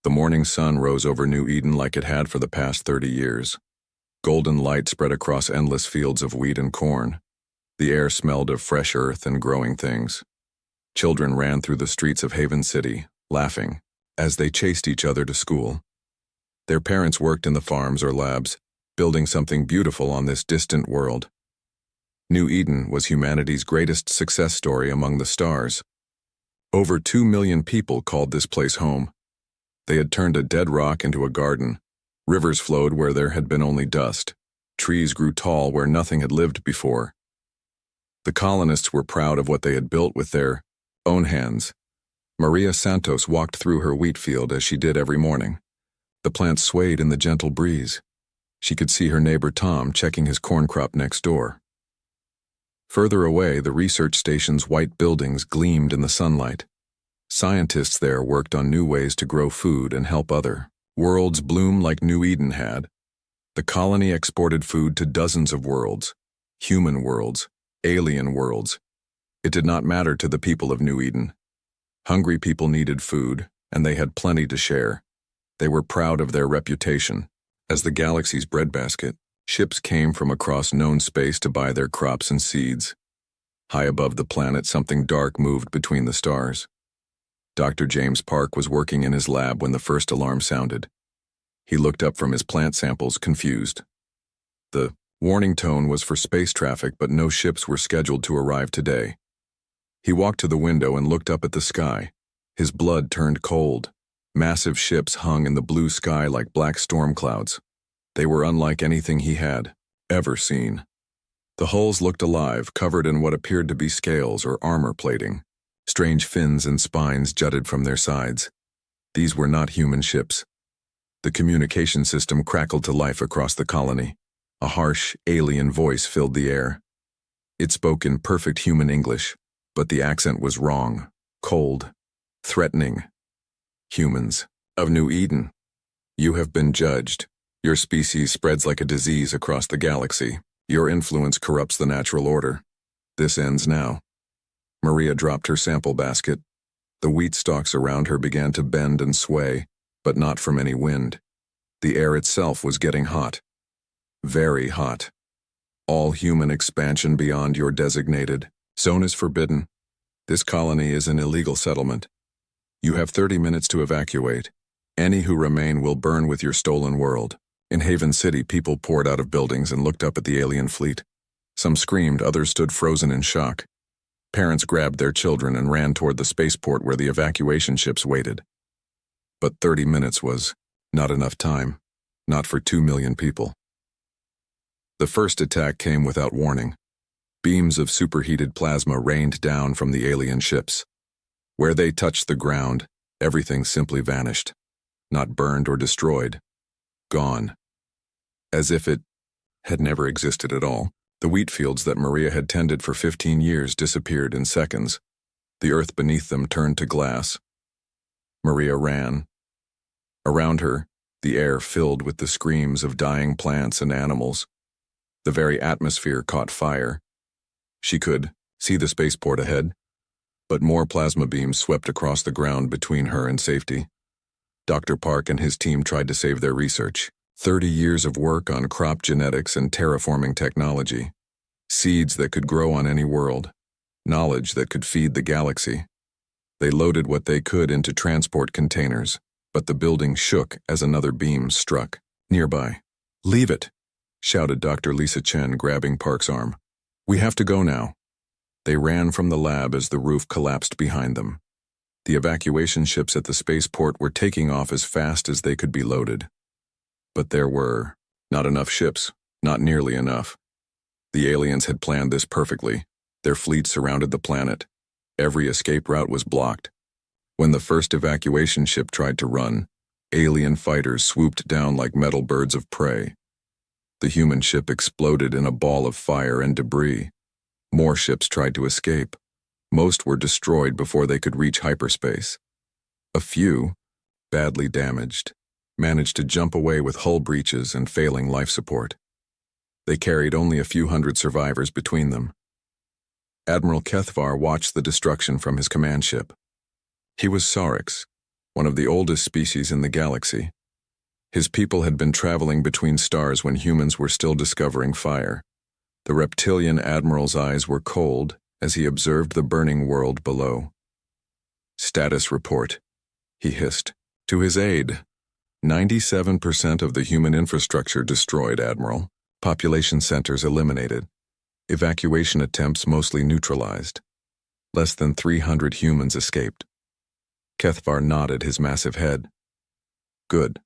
The morning sun rose over New Eden like it had for the past 30 years. Golden light spread across endless fields of wheat and corn. The air smelled of fresh earth and growing things. Children ran through the streets of Haven City, laughing, as they chased each other to school. Their parents worked in the farms or labs, building something beautiful on this distant world. New Eden was humanity's greatest success story among the stars. Over 2 million people called this place home. They had turned a dead rock into a garden. Rivers flowed where there had been only dust. Trees grew tall where nothing had lived before. The colonists were proud of what they had built with their own hands. Maria Santos walked through her wheat field as she did every morning. The plants swayed in the gentle breeze. She could see her neighbor Tom checking his corn crop next door. Further away, the research station's white buildings gleamed in the sunlight. Scientists there worked on new ways to grow food and help other worlds bloom like New Eden had. The colony exported food to dozens of worlds, human worlds, alien worlds. It did not matter to the people of New Eden. Hungry people needed food, and they had plenty to share. They were proud of their reputation. As the galaxy's breadbasket, ships came from across known space to buy their crops and seeds. High above the planet, something dark moved between the stars. Dr. James Park was working in his lab when the first alarm sounded. He looked up from his plant samples, confused. The warning tone was for space traffic, but no ships were scheduled to arrive today. He walked to the window and looked up at the sky. His blood turned cold. Massive ships hung in the blue sky like black storm clouds. They were unlike anything he had ever seen. The hulls looked alive, covered in what appeared to be scales or armor plating. Strange fins and spines jutted from their sides. These were not human ships. The communication system crackled to life across the colony. A harsh, alien voice filled the air. It spoke in perfect human English, but the accent was wrong, cold, threatening. Humans of New Eden, you have been judged. Your species spreads like a disease across the galaxy. Your influence corrupts the natural order. This ends now. Maria dropped her sample basket. The wheat stalks around her began to bend and sway, but not from any wind. The air itself was getting hot. Very hot. All human expansion beyond your designated zone is forbidden. This colony is an illegal settlement. You have 30 minutes to evacuate. Any who remain will burn with your stolen world. In Haven City, people poured out of buildings and looked up at the alien fleet. Some screamed, others stood frozen in shock. Parents grabbed their children and ran toward the spaceport where the evacuation ships waited. But 30 minutes was not enough time, not for 2 million people. The first attack came without warning. Beams of superheated plasma rained down from the alien ships. Where they touched the ground, everything simply vanished. Not burned or destroyed. Gone. As if it had never existed at all. The wheat fields that Maria had tended for 15 years disappeared in seconds. The earth beneath them turned to glass. Maria ran. Around her, the air filled with the screams of dying plants and animals. The very atmosphere caught fire. She could see the spaceport ahead, but more plasma beams swept across the ground between her and safety. Dr. Park and his team tried to save their research. 30 years of work on crop genetics and terraforming technology. Seeds that could grow on any world. Knowledge that could feed the galaxy. They loaded what they could into transport containers, but the building shook as another beam struck. Nearby. "Leave it," shouted Dr. Lisa Chen, grabbing Park's arm. "We have to go now." They ran from the lab as the roof collapsed behind them. The evacuation ships at the spaceport were taking off as fast as they could be loaded. But there were not enough ships, not nearly enough. The aliens had planned this perfectly. Their fleet surrounded the planet. Every escape route was blocked. When the first evacuation ship tried to run, alien fighters swooped down like metal birds of prey. The human ship exploded in a ball of fire and debris. More ships tried to escape. Most were destroyed before they could reach hyperspace. A few, badly damaged, managed to jump away with hull breaches and failing life support. They carried only a few hundred survivors between them. Admiral Kethvar watched the destruction from his command ship. He was Sarek's, one of the oldest species in the galaxy. His people had been traveling between stars when humans were still discovering fire. The reptilian admiral's eyes were cold as he observed the burning world below. "Status report," he hissed. "To his aid. 97% of the human infrastructure destroyed, Admiral. Population centers eliminated. Evacuation attempts mostly neutralized. Less than 300 humans escaped." Kethvar nodded his massive head. "Good.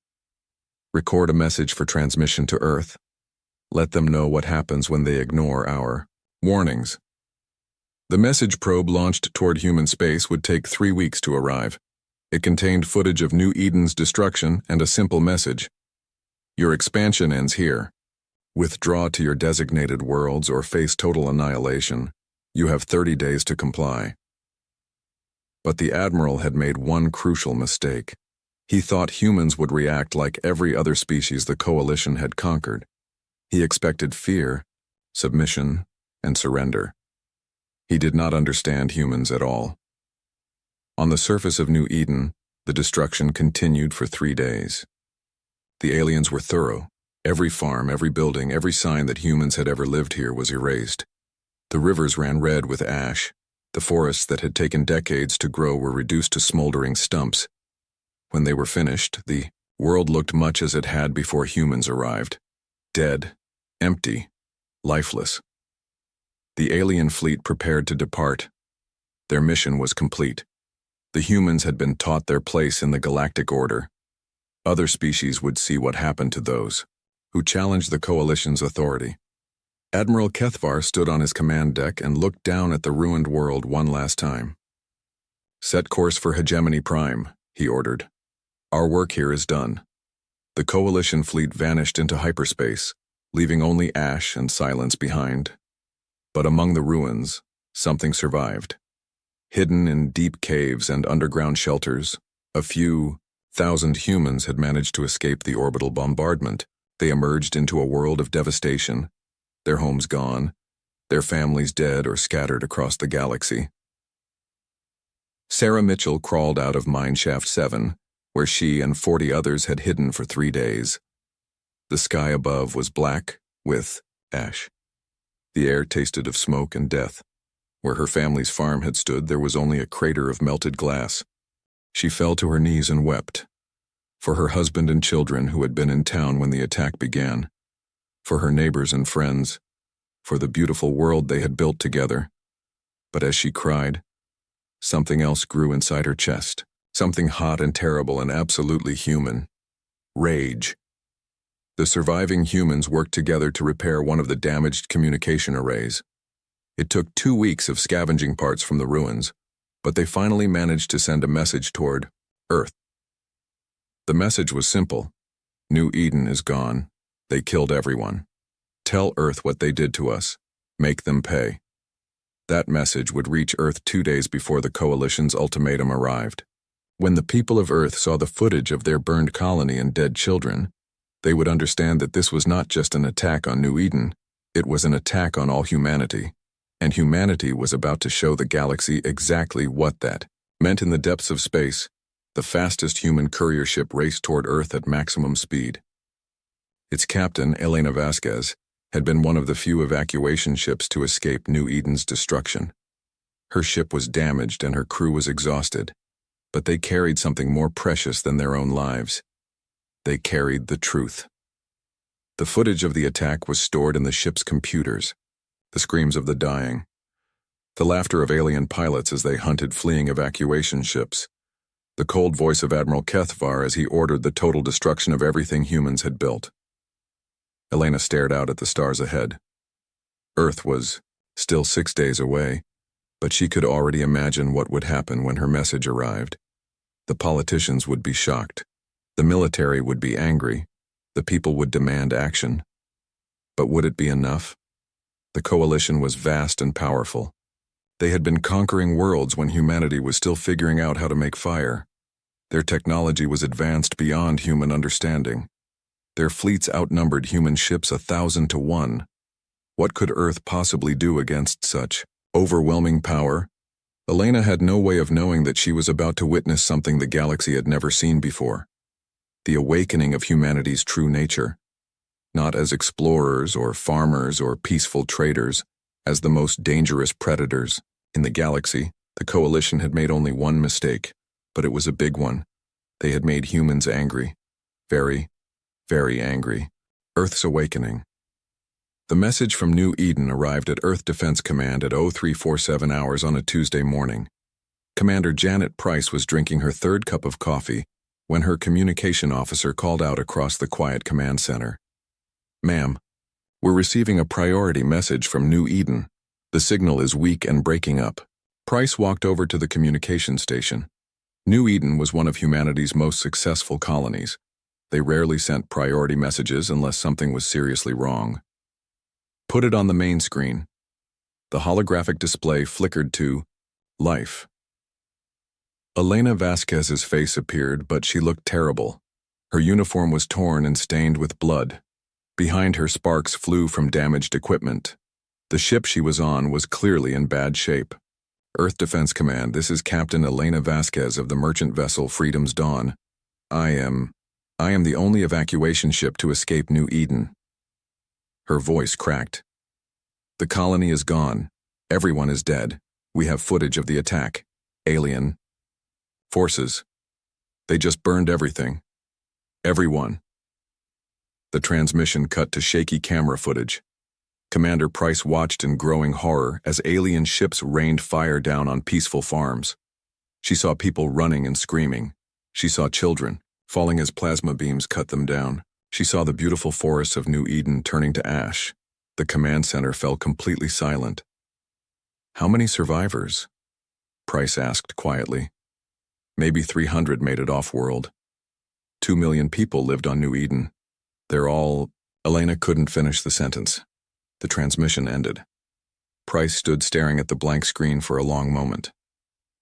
Record a message for transmission to Earth. Let them know what happens when they ignore our warnings." The message probe launched toward human space would take 3 weeks to arrive. It contained footage of New Eden's destruction and a simple message: "Your expansion ends here. Withdraw to your designated worlds or face total annihilation. You have 30 days to comply." But the Admiral had made one crucial mistake. He thought humans would react like every other species the Coalition had conquered. He expected fear, submission, and surrender. He did not understand humans at all. On the surface of New Eden, the destruction continued for 3 days. The aliens were thorough. Every farm, every building, every sign that humans had ever lived here was erased. The rivers ran red with ash. The forests that had taken decades to grow were reduced to smoldering stumps. When they were finished, the world looked much as it had before humans arrived. Dead, empty, lifeless. The alien fleet prepared to depart. Their mission was complete. The humans had been taught their place in the galactic order. Other species would see what happened to those who challenged the Coalition's authority. Admiral Kethvar stood on his command deck and looked down at the ruined world one last time. "Set course for Hegemony Prime," he ordered. "Our work here is done." The Coalition fleet vanished into hyperspace, leaving only ash and silence behind. But among the ruins, something survived. Hidden in deep caves and underground shelters, a few thousand humans had managed to escape the orbital bombardment. They emerged into a world of devastation, their homes gone, their families dead or scattered across the galaxy. Sarah Mitchell crawled out of Mineshaft 7, where she and 40 others had hidden for 3 days. The sky above was black with ash. The air tasted of smoke and death. Where her family's farm had stood, there was only a crater of melted glass. She fell to her knees and wept. For her husband and children who had been in town when the attack began. For her neighbors and friends. For the beautiful world they had built together. But as she cried, something else grew inside her chest. Something hot and terrible and absolutely human. Rage. The surviving humans worked together to repair one of the damaged communication arrays. It took 2 weeks of scavenging parts from the ruins, but they finally managed to send a message toward Earth. The message was simple. New Eden is gone. They killed everyone. Tell Earth what they did to us. Make them pay. That message would reach Earth 2 days before the Coalition's ultimatum arrived. When the people of Earth saw the footage of their burned colony and dead children, they would understand that this was not just an attack on New Eden, it was an attack on all humanity. And humanity was about to show the galaxy exactly what that meant. In the depths of space, the fastest human courier ship raced toward Earth at maximum speed. Its captain, Elena Vasquez, had been one of the few evacuation ships to escape New Eden's destruction. Her ship was damaged and her crew was exhausted, but they carried something more precious than their own lives. They carried the truth. The footage of the attack was stored in the ship's computers. The screams of the dying, the laughter of alien pilots as they hunted fleeing evacuation ships, the cold voice of Admiral Kethvar as he ordered the total destruction of everything humans had built. Elena stared out at the stars ahead. Earth was still 6 days away, but she could already imagine what would happen when her message arrived. The politicians would be shocked. The military would be angry. The people would demand action. But would it be enough? The Coalition was vast and powerful. They had been conquering worlds when humanity was still figuring out how to make fire. Their technology was advanced beyond human understanding. Their fleets outnumbered human ships 1,000 to 1. What could Earth possibly do against such overwhelming power? Elena had no way of knowing that she was about to witness something the galaxy had never seen before. The awakening of humanity's true nature, not as explorers or farmers or peaceful traders, as the most dangerous predators. In the galaxy, the Coalition had made only one mistake, but it was a big one. They had made humans angry. Very, very angry. Earth's awakening. The message from New Eden arrived at Earth Defense Command at 0347 hours on a Tuesday morning. Commander Janet Price was drinking her third cup of coffee when her communication officer called out across the quiet command center. "Ma'am, we're receiving a priority message from New Eden. The signal is weak and breaking up." Price walked over to the communication station. New Eden was one of humanity's most successful colonies. They rarely sent priority messages unless something was seriously wrong. "Put it on the main screen." The holographic display flickered to life. Elena Vasquez's face appeared, but she looked terrible. Her uniform was torn and stained with blood. Behind her, sparks flew from damaged equipment. The ship she was on was clearly in bad shape. "Earth Defense Command, this is Captain Elena Vasquez of the merchant vessel Freedom's Dawn. I am the only evacuation ship to escape New Eden." Her voice cracked. "The colony is gone. Everyone is dead. We have footage of the attack. Alien forces. They just burned everything. Everyone." The transmission cut to shaky camera footage. Commander Price watched in growing horror as alien ships rained fire down on peaceful farms. She saw people running and screaming. She saw children falling as plasma beams cut them down. She saw the beautiful forests of New Eden turning to ash. The command center fell completely silent. "How many survivors?" Price asked quietly. "Maybe 300 made it off-world. 2 million people lived on New Eden. They're all—" Elena couldn't finish the sentence. The transmission ended. Price stood staring at the blank screen for a long moment.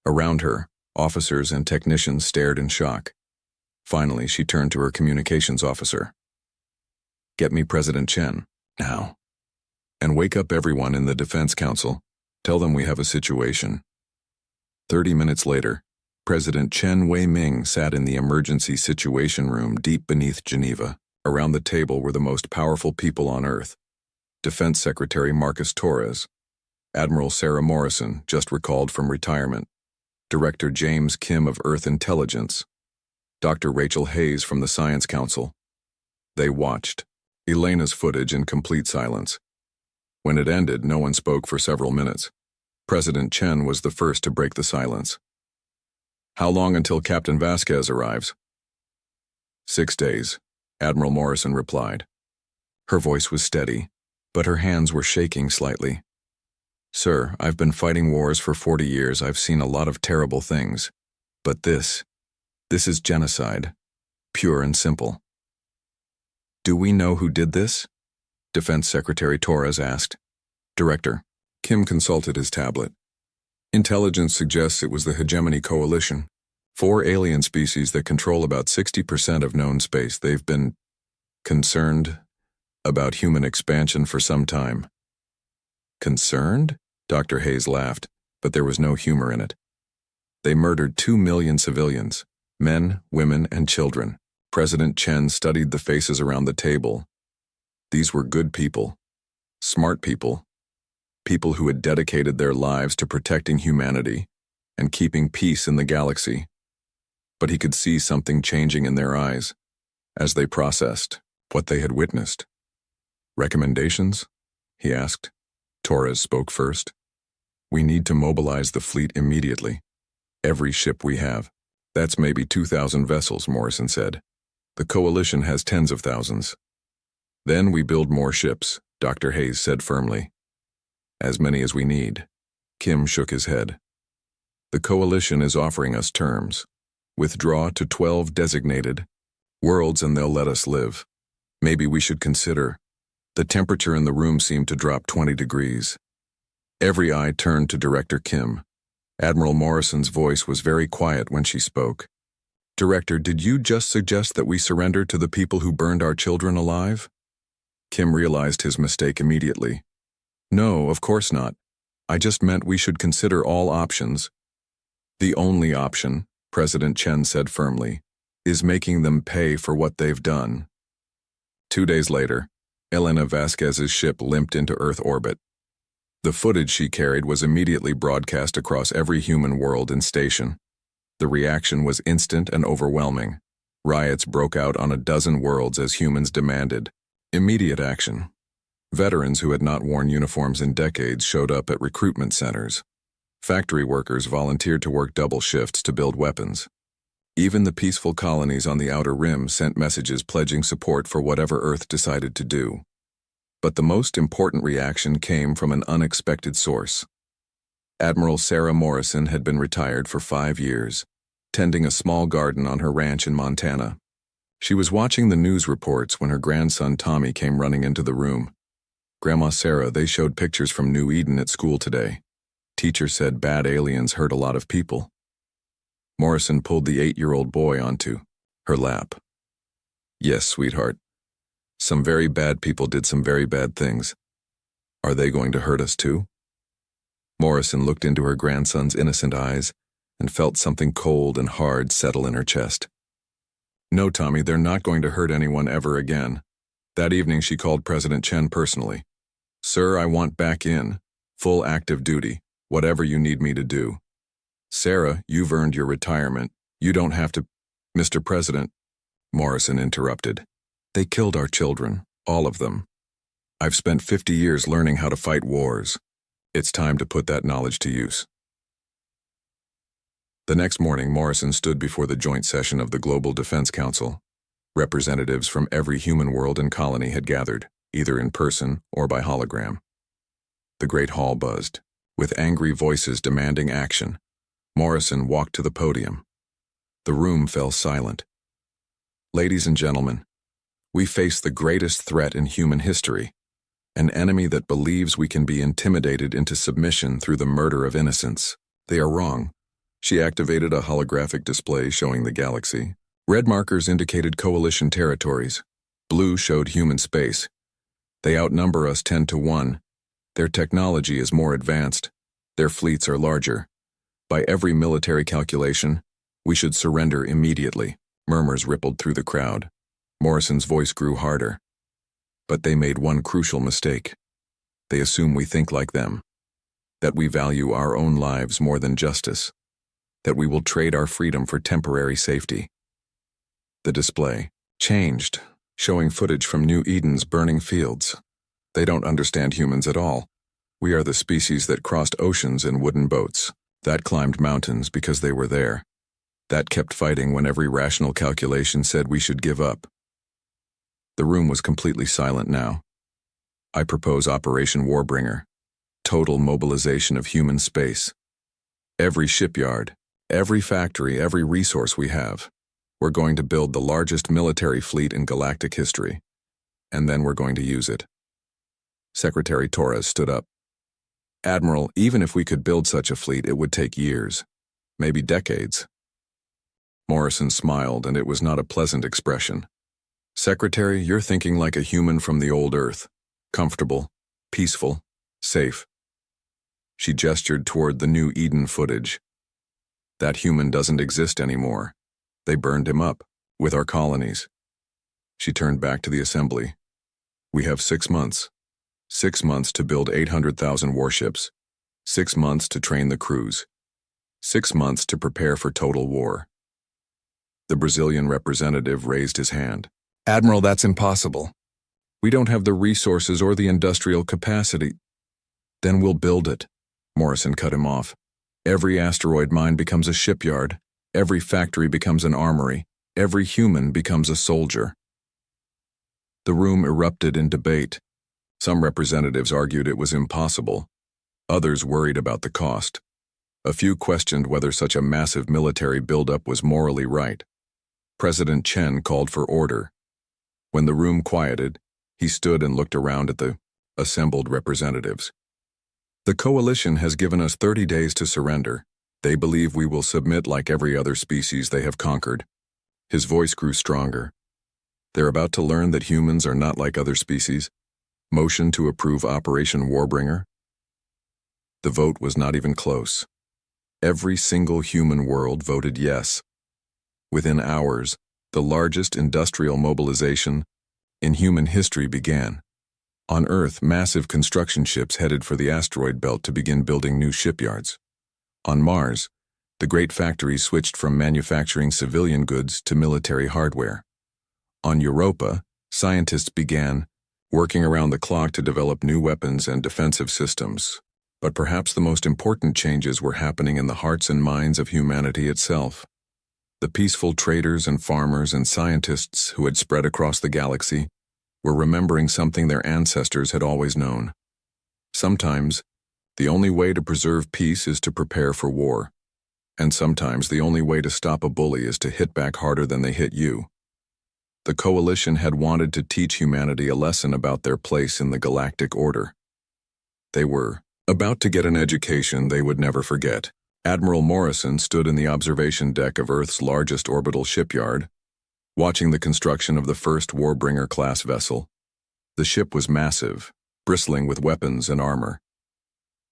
Around her, officers and technicians stared in shock. Finally, she turned to her communications officer. "Get me President Chen, now. And wake up everyone in the Defense Council. Tell them we have a situation." 30 minutes later, President Chen Wei-Ming sat in the emergency situation room deep beneath Geneva. Around the table were the most powerful people on Earth. Defense Secretary Marcus Torres, Admiral Sarah Morrison, just recalled from retirement, Director James Kim of Earth Intelligence, Dr. Rachel Hayes from the Science Council. They watched Elena's footage in complete silence. When it ended, no one spoke for several minutes. President Chen was the first to break the silence. "How long until Captain Vasquez arrives?" 6 days, Admiral Morrison replied. Her voice was steady, but her hands were shaking slightly. "Sir, I've been fighting wars for 40 years. I've seen a lot of terrible things. But this is genocide, pure and simple." "Do we know who did this?" Defense Secretary Torres asked. "Director." Kim consulted his tablet. "Intelligence suggests it was the Hegemony Coalition. 4 alien species that control about 60% of known space. They've been concerned about human expansion for some time." "Concerned?" Dr. Hayes laughed, but there was no humor in it. "They murdered 2 million civilians, men, women, and children." President Chen studied the faces around the table. These were good people, smart people, people who had dedicated their lives to protecting humanity and keeping peace in the galaxy. But he could see something changing in their eyes as they processed what they had witnessed. "Recommendations?" he asked. Torres spoke first. "We need to mobilize the fleet immediately. Every ship we have." "That's maybe 2,000 vessels," Morrison said. "The Coalition has tens of thousands." "Then we build more ships," Dr. Hayes said firmly. "As many as we need." Kim shook his head. "The Coalition is offering us terms. Withdraw to 12 designated worlds and they'll let us live. Maybe we should consider." The temperature in the room seemed to drop 20 degrees. Every eye turned to Director Kim. Admiral Morrison's voice was very quiet when she spoke. "Director, did you just suggest that we surrender to the people who burned our children alive?" Kim realized his mistake immediately. "No, of course not. I just meant we should consider all options. The only option, President Chen said firmly, is making them pay for what they've done. 2 days later, Elena Vasquez's ship limped into Earth orbit. The footage she carried was immediately broadcast across every human world and station. The reaction was instant and overwhelming. Riots broke out on a dozen worlds as humans demanded immediate action. Veterans who had not worn uniforms in decades showed up at recruitment centers. Factory workers volunteered to work double shifts to build weapons. Even the peaceful colonies on the Outer Rim sent messages pledging support for whatever Earth decided to do. But the most important reaction came from an unexpected source. Admiral Sarah Morrison had been retired for 5 years, tending a small garden on her ranch in Montana. She was watching the news reports when her grandson Tommy came running into the room. "Grandma Sarah, they showed pictures from New Eden at school today. Teacher said bad aliens hurt a lot of people." Morrison pulled the 8-year-old boy onto her lap. "Yes, sweetheart. Some very bad people did some very bad things. Are they going to hurt us too?" Morrison looked into her grandson's innocent eyes and felt something cold and hard settle in her chest. "No, Tommy, they're not going to hurt anyone ever again." That evening she called President Chen personally. "Sir, I want back in, full active duty, whatever you need me to do." "Sarah, you've earned your retirement. You don't have to—" "Mr. President," Morrison interrupted. "They killed our children, all of them. I've spent 50 years learning how to fight wars. It's time to put that knowledge to use." The next morning, Morrison stood before the joint session of the Global Defense Council. Representatives from every human world and colony had gathered, either in person or by hologram. The great hall buzzed, with angry voices demanding action. Morrison walked to the podium. The room fell silent. "Ladies and gentlemen, we face the greatest threat in human history, an enemy that believes we can be intimidated into submission through the murder of innocents. They are wrong." She activated a holographic display showing the galaxy. Red markers indicated coalition territories. Blue showed human space. They outnumber us 10 to 1. Their technology is more advanced. Their fleets are larger. By every military calculation, we should surrender immediately. Murmurs rippled through the crowd. Morrison's voice grew harder. But they made one crucial mistake. They assume we think like them, that we value our own lives more than justice, that we will trade our freedom for temporary safety. The display changed, showing footage from New Eden's burning fields. They don't understand humans at all. We are the species that crossed oceans in wooden boats, that climbed mountains because they were there, that kept fighting when every rational calculation said we should give up. The room was completely silent now. I propose Operation Warbringer, total mobilization of human space. Every shipyard, every factory, every resource we have. We're going to build the largest military fleet in galactic history, and then we're going to use it. Secretary Torres stood up. "Admiral, even if we could build such a fleet, it would take years, maybe decades." Morrison smiled, and it was not a pleasant expression. "Secretary, you're thinking like a human from the old Earth. Comfortable, peaceful, safe." She gestured toward the New Eden footage. "That human doesn't exist anymore. They burned him up, with our colonies." She turned back to the assembly. "We have 6 months. 6 months to build 800,000 warships. 6 months to train the crews. 6 months to prepare for total war." The Brazilian representative raised his hand. "Admiral, that's impossible. We don't have the resources or the industrial capacity." "Then we'll build it," Morrison cut him off. "Every asteroid mine becomes a shipyard. Every factory becomes an armory. Every human becomes a soldier." The room erupted in debate. Some representatives argued it was impossible. Others worried about the cost. A few questioned whether such a massive military buildup was morally right. President Chen called for order. When the room quieted, he stood and looked around at the assembled representatives. "The coalition has given us 30 days to surrender. They believe we will submit like every other species they have conquered." His voice grew stronger. "They're about to learn that humans are not like other species. Motion to approve Operation Warbringer." The vote was not even close. Every single human world voted yes. Within hours, the largest industrial mobilization in human history began. On Earth, massive construction ships headed for the asteroid belt to begin building new shipyards. On Mars, the great factories switched from manufacturing civilian goods to military hardware. On Europa, scientists began working around the clock to develop new weapons and defensive systems. But perhaps the most important changes were happening in the hearts and minds of humanity itself. The peaceful traders and farmers and scientists who had spread across the galaxy were remembering something their ancestors had always known. Sometimes, the only way to preserve peace is to prepare for war. And sometimes the only way to stop a bully is to hit back harder than they hit you. The coalition had wanted to teach humanity a lesson about their place in the galactic order. They were about to get an education they would never forget. Admiral Morrison stood in the observation deck of Earth's largest orbital shipyard, watching the construction of the first Warbringer-class vessel. The ship was massive, bristling with weapons and armor.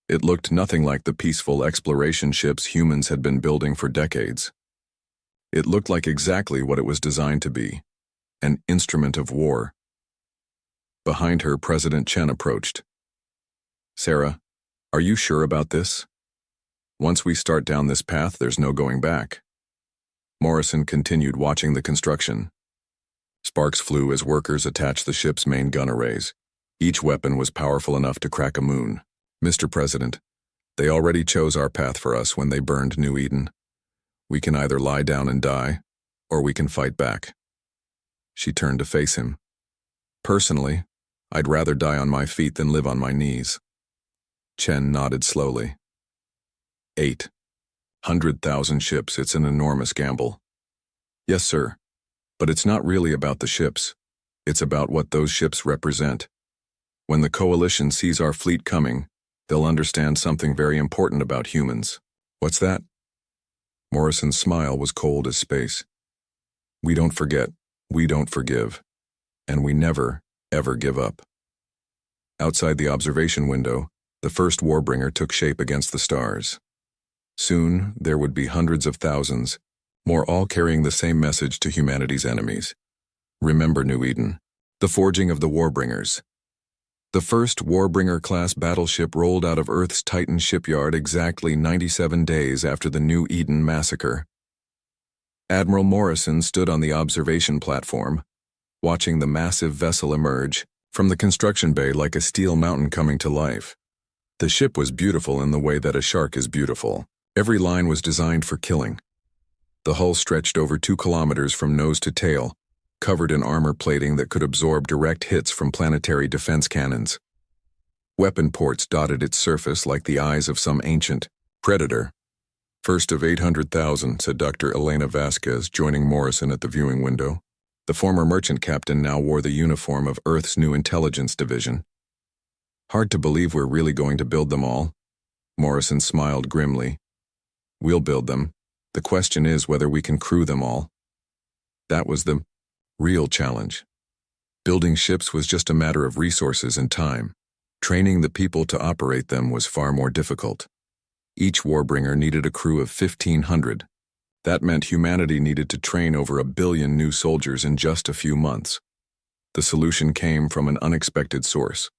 It looked nothing like the peaceful exploration ships humans had been building for decades. It looked like exactly what it was designed to be, an instrument of war. Behind her, President Chen approached. "Sarah, are you sure about this? Once we start down this path, there's no going back." Morrison continued watching the construction. Sparks flew as workers attached the ship's main gun arrays. Each weapon was powerful enough to crack a moon. "Mr. President, they already chose our path for us when they burned New Eden. We can either lie down and die, or we can fight back." She turned to face him. "Personally, I'd rather die on my feet than live on my knees." Chen nodded slowly. 800,000 ships, it's an enormous gamble. "Yes, sir. But it's not really about the ships. It's about what those ships represent. When the coalition sees our fleet coming, they'll understand something very important about humans." "What's that?" Morrison's smile was cold as space. "We don't forget, we don't forgive, and we never, ever give up." Outside the observation window, the first Warbringer took shape against the stars. Soon, there would be hundreds of thousands, more, all carrying the same message to humanity's enemies. Remember New Eden, the forging of the Warbringers. The first Warbringer-class battleship rolled out of Earth's Titan shipyard exactly 97 days after the New Eden massacre. Admiral Morrison stood on the observation platform, watching the massive vessel emerge from the construction bay like a steel mountain coming to life. The ship was beautiful in the way that a shark is beautiful. Every line was designed for killing. The hull stretched over 2 kilometers from nose to tail, covered in armor plating that could absorb direct hits from planetary defense cannons. Weapon ports dotted its surface like the eyes of some ancient predator. "First of 800,000, said Dr. Elena Vasquez, joining Morrison at the viewing window. The former merchant captain now wore the uniform of Earth's new intelligence division. "Hard to believe we're really going to build them all." Morrison smiled grimly. "We'll build them. The question is whether we can crew them all." That was the real challenge. Building ships was just a matter of resources and time. Training the people to operate them was far more difficult. Each Warbringer needed a crew of 1,500. That meant humanity needed to train over 1 billion new soldiers in just a few months. The solution came from an unexpected source.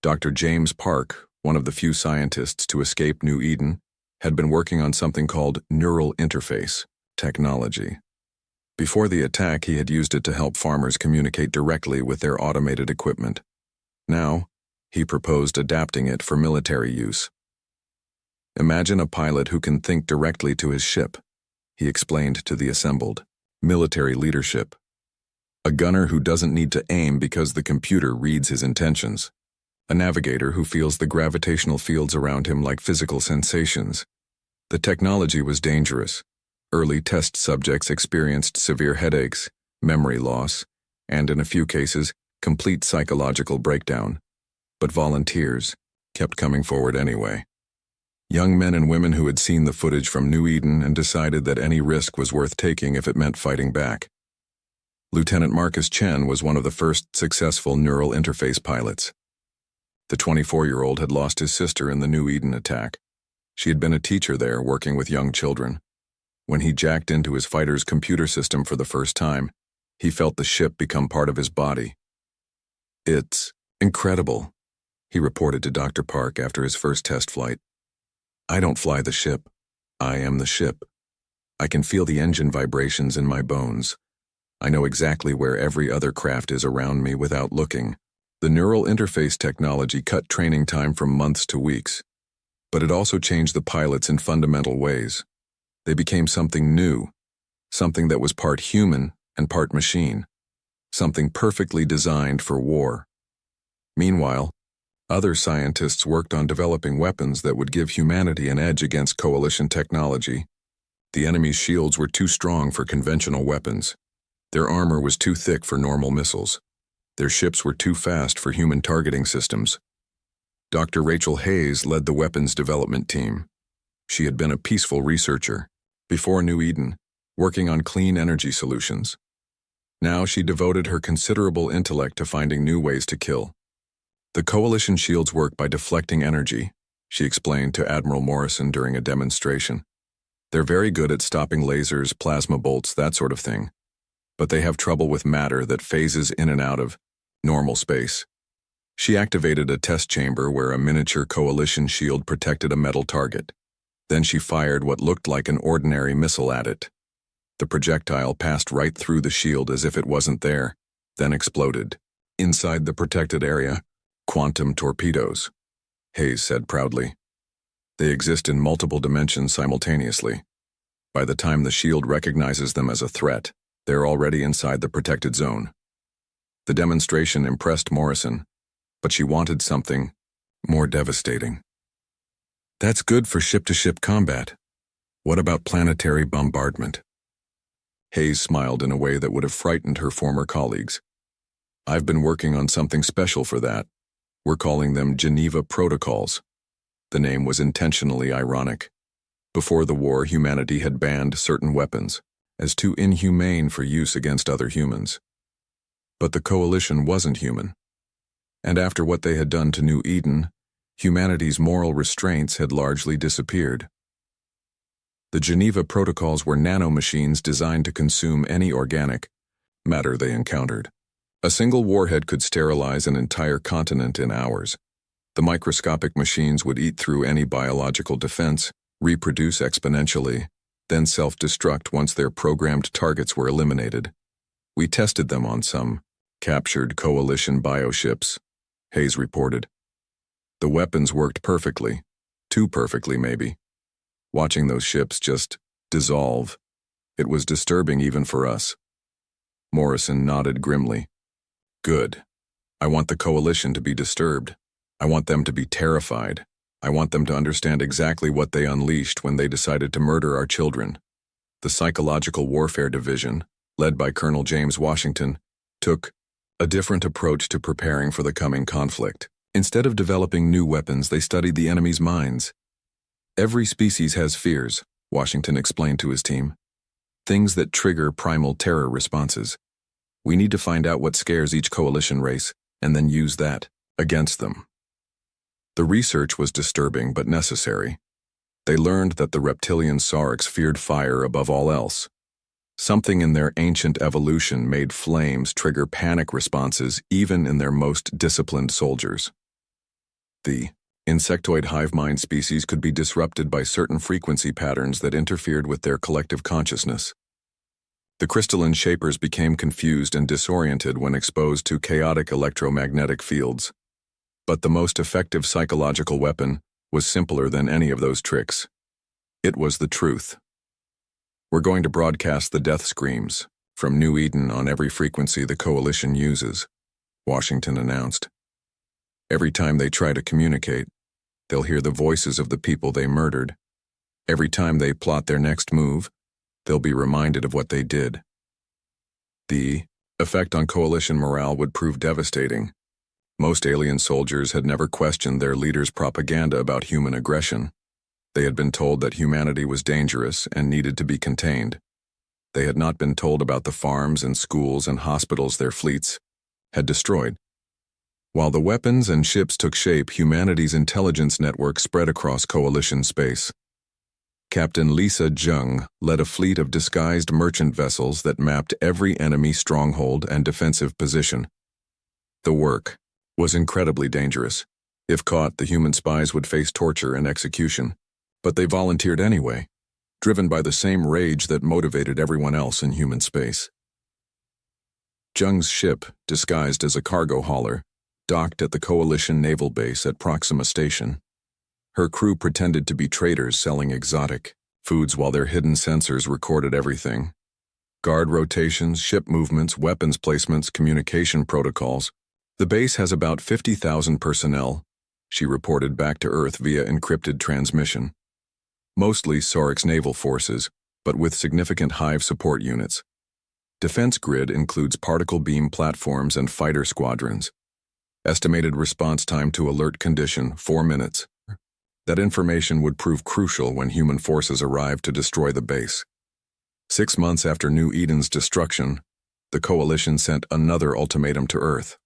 Dr. James Park, one of the few scientists to escape New Eden, had been working on something called neural interface technology. Before the attack, he had used it to help farmers communicate directly with their automated equipment. Now, he proposed adapting it for military use. "Imagine a pilot who can think directly to his ship," he explained to the assembled military leadership. "A gunner who doesn't need to aim because the computer reads his intentions. A navigator who feels the gravitational fields around him like physical sensations." The technology was dangerous. Early test subjects experienced severe headaches, memory loss, and in a few cases, complete psychological breakdown. But volunteers kept coming forward anyway. Young men and women who had seen the footage from New Eden and decided that any risk was worth taking if it meant fighting back. Lieutenant Marcus Chen was one of the first successful neural interface pilots. The 24-year-old had lost his sister in the New Eden attack. She had been a teacher there, working with young children. When he jacked into his fighter's computer system for the first time, he felt the ship become part of his body. "It's incredible," he reported to Dr. Park after his first test flight. "I don't fly the ship. I am the ship. I can feel the engine vibrations in my bones. I know exactly where every other craft is around me without looking." The neural interface technology cut training time from months to weeks, but it also changed the pilots in fundamental ways. They became something new, something that was part human and part machine, something perfectly designed for war. Meanwhile, other scientists worked on developing weapons that would give humanity an edge against coalition technology. The enemy's shields were too strong for conventional weapons. Their armor was too thick for normal missiles. Their ships were too fast for human targeting systems. Dr. Rachel Hayes led the weapons development team. She had been a peaceful researcher, before New Eden, working on clean energy solutions. Now she devoted her considerable intellect to finding new ways to kill. "The coalition shields work by deflecting energy," she explained to Admiral Morrison during a demonstration. "They're very good at stopping lasers, plasma bolts, that sort of thing. But they have trouble with matter that phases in and out of normal space." She activated a test chamber where a miniature coalition shield protected a metal target. Then she fired what looked like an ordinary missile at it. The projectile passed right through the shield as if it wasn't there, then exploded. "Inside the protected area, quantum torpedoes," Hayes said proudly. "They exist in multiple dimensions simultaneously. By the time the shield recognizes them as a threat, they're already inside the protected zone." The demonstration impressed Morrison, but she wanted something more devastating. "That's good for ship-to-ship combat. What about planetary bombardment?" Hayes smiled in a way that would have frightened her former colleagues. "I've been working on something special for that. We're calling them Geneva Protocols." The name was intentionally ironic. Before the war, humanity had banned certain weapons as too inhumane for use against other humans. But the coalition wasn't human. And after what they had done to New Eden, humanity's moral restraints had largely disappeared. The Geneva Protocols were nanomachines designed to consume any organic matter they encountered. A single warhead could sterilize an entire continent in hours. The microscopic machines would eat through any biological defense, reproduce exponentially, then self-destruct once their programmed targets were eliminated. "We tested them on some captured coalition bioships," Hayes reported. "The weapons worked perfectly, too perfectly maybe. Watching those ships just dissolve, it was disturbing even for us." Morrison nodded grimly. "Good. I want the coalition to be disturbed. I want them to be terrified. I want them to understand exactly what they unleashed when they decided to murder our children." The Psychological Warfare Division, led by Colonel James Washington, took a different approach to preparing for the coming conflict. Instead of developing new weapons, they studied the enemy's minds. "Every species has fears," Washington explained to his team. "Things that trigger primal terror responses. We need to find out what scares each coalition race, and then use that against them." The research was disturbing but necessary. They learned that the reptilian saurics feared fire above all else. Something in their ancient evolution made flames trigger panic responses even in their most disciplined soldiers. The insectoid hive mind species could be disrupted by certain frequency patterns that interfered with their collective consciousness. The crystalline shapers became confused and disoriented when exposed to chaotic electromagnetic fields. But the most effective psychological weapon was simpler than any of those tricks. It was the truth. "We're going to broadcast the death screams from New Eden on every frequency the coalition uses," Washington announced. "Every time they try to communicate, they'll hear the voices of the people they murdered. Every time they plot their next move, they'll be reminded of what they did." The effect on coalition morale would prove devastating. Most alien soldiers had never questioned their leaders' propaganda about human aggression. They had been told that humanity was dangerous and needed to be contained. They had not been told about the farms and schools and hospitals their fleets had destroyed. While the weapons and ships took shape, humanity's intelligence network spread across coalition space. Captain Lisa Jung led a fleet of disguised merchant vessels that mapped every enemy stronghold and defensive position. The work was incredibly dangerous. If caught, the human spies would face torture and execution. But they volunteered anyway, driven by the same rage that motivated everyone else in human space. Jung's ship, disguised as a cargo hauler, docked at the Coalition naval base at Proxima Station. Her crew pretended to be traders selling exotic foods while their hidden sensors recorded everything. Guard rotations, ship movements, weapons placements, communication protocols. The base has about 50,000 personnel, she reported back to Earth via encrypted transmission. Mostly Saurix naval forces, but with significant Hive support units. Defense grid includes particle beam platforms and fighter squadrons. Estimated response time to alert condition, 4 minutes. That information would prove crucial when human forces arrived to destroy the base. 6 months after New Eden's destruction, the Coalition sent another ultimatum to Earth.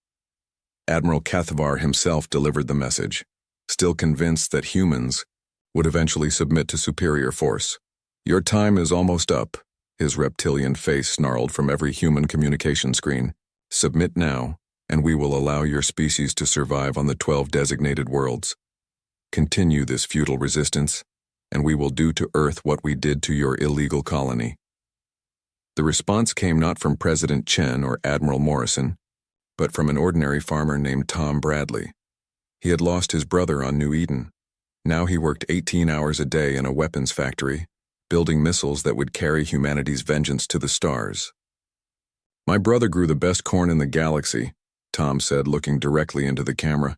Admiral Cathvar himself delivered the message, still convinced that humans would eventually submit to superior force. "Your time is almost up," his reptilian face snarled from every human communication screen. "Submit now, and we will allow your species to survive on the 12 designated worlds. Continue this futile resistance, and we will do to Earth what we did to your illegal colony." The response came not from President Chen or Admiral Morrison, but from an ordinary farmer named Tom Bradley. He had lost his brother on New Eden. Now he worked 18 hours a day in a weapons factory, building missiles that would carry humanity's vengeance to the stars. "My brother grew the best corn in the galaxy," Tom said, looking directly into the camera.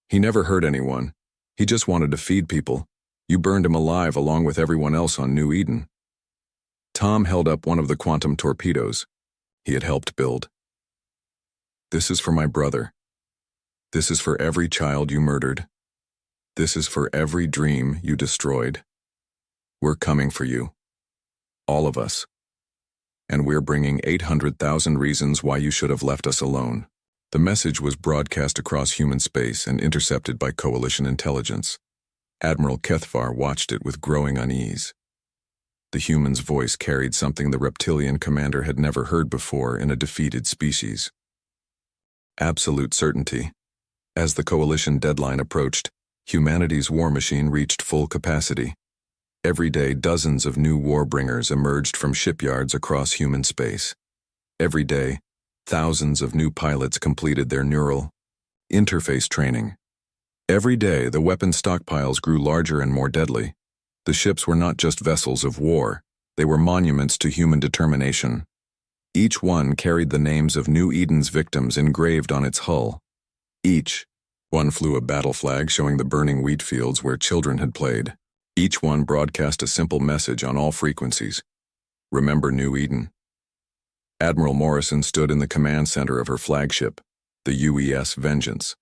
"He never hurt anyone. He just wanted to feed people. You burned him alive along with everyone else on New Eden." Tom held up one of the quantum torpedoes he had helped build. "This is for my brother. This is for every child you murdered. This is for every dream you destroyed. We're coming for you. All of us. And we're bringing 800,000 reasons why you should have left us alone." The message was broadcast across human space and intercepted by Coalition intelligence. Admiral Cathvar watched it with growing unease. The human's voice carried something the reptilian commander had never heard before in a defeated species. Absolute certainty. As the Coalition deadline approached, humanity's war machine reached full capacity. Every day, dozens of new warbringers emerged from shipyards across human space. Every day, thousands of new pilots completed their neural interface training. Every day, the weapon stockpiles grew larger and more deadly. The ships were not just vessels of war, they were monuments to human determination. Each one carried the names of New Eden's victims engraved on its hull. Each one flew a battle flag showing the burning wheat fields where children had played. Each one broadcast a simple message on all frequencies: "Remember New Eden." Admiral Morrison stood in the command center of her flagship, the UES Vengeance.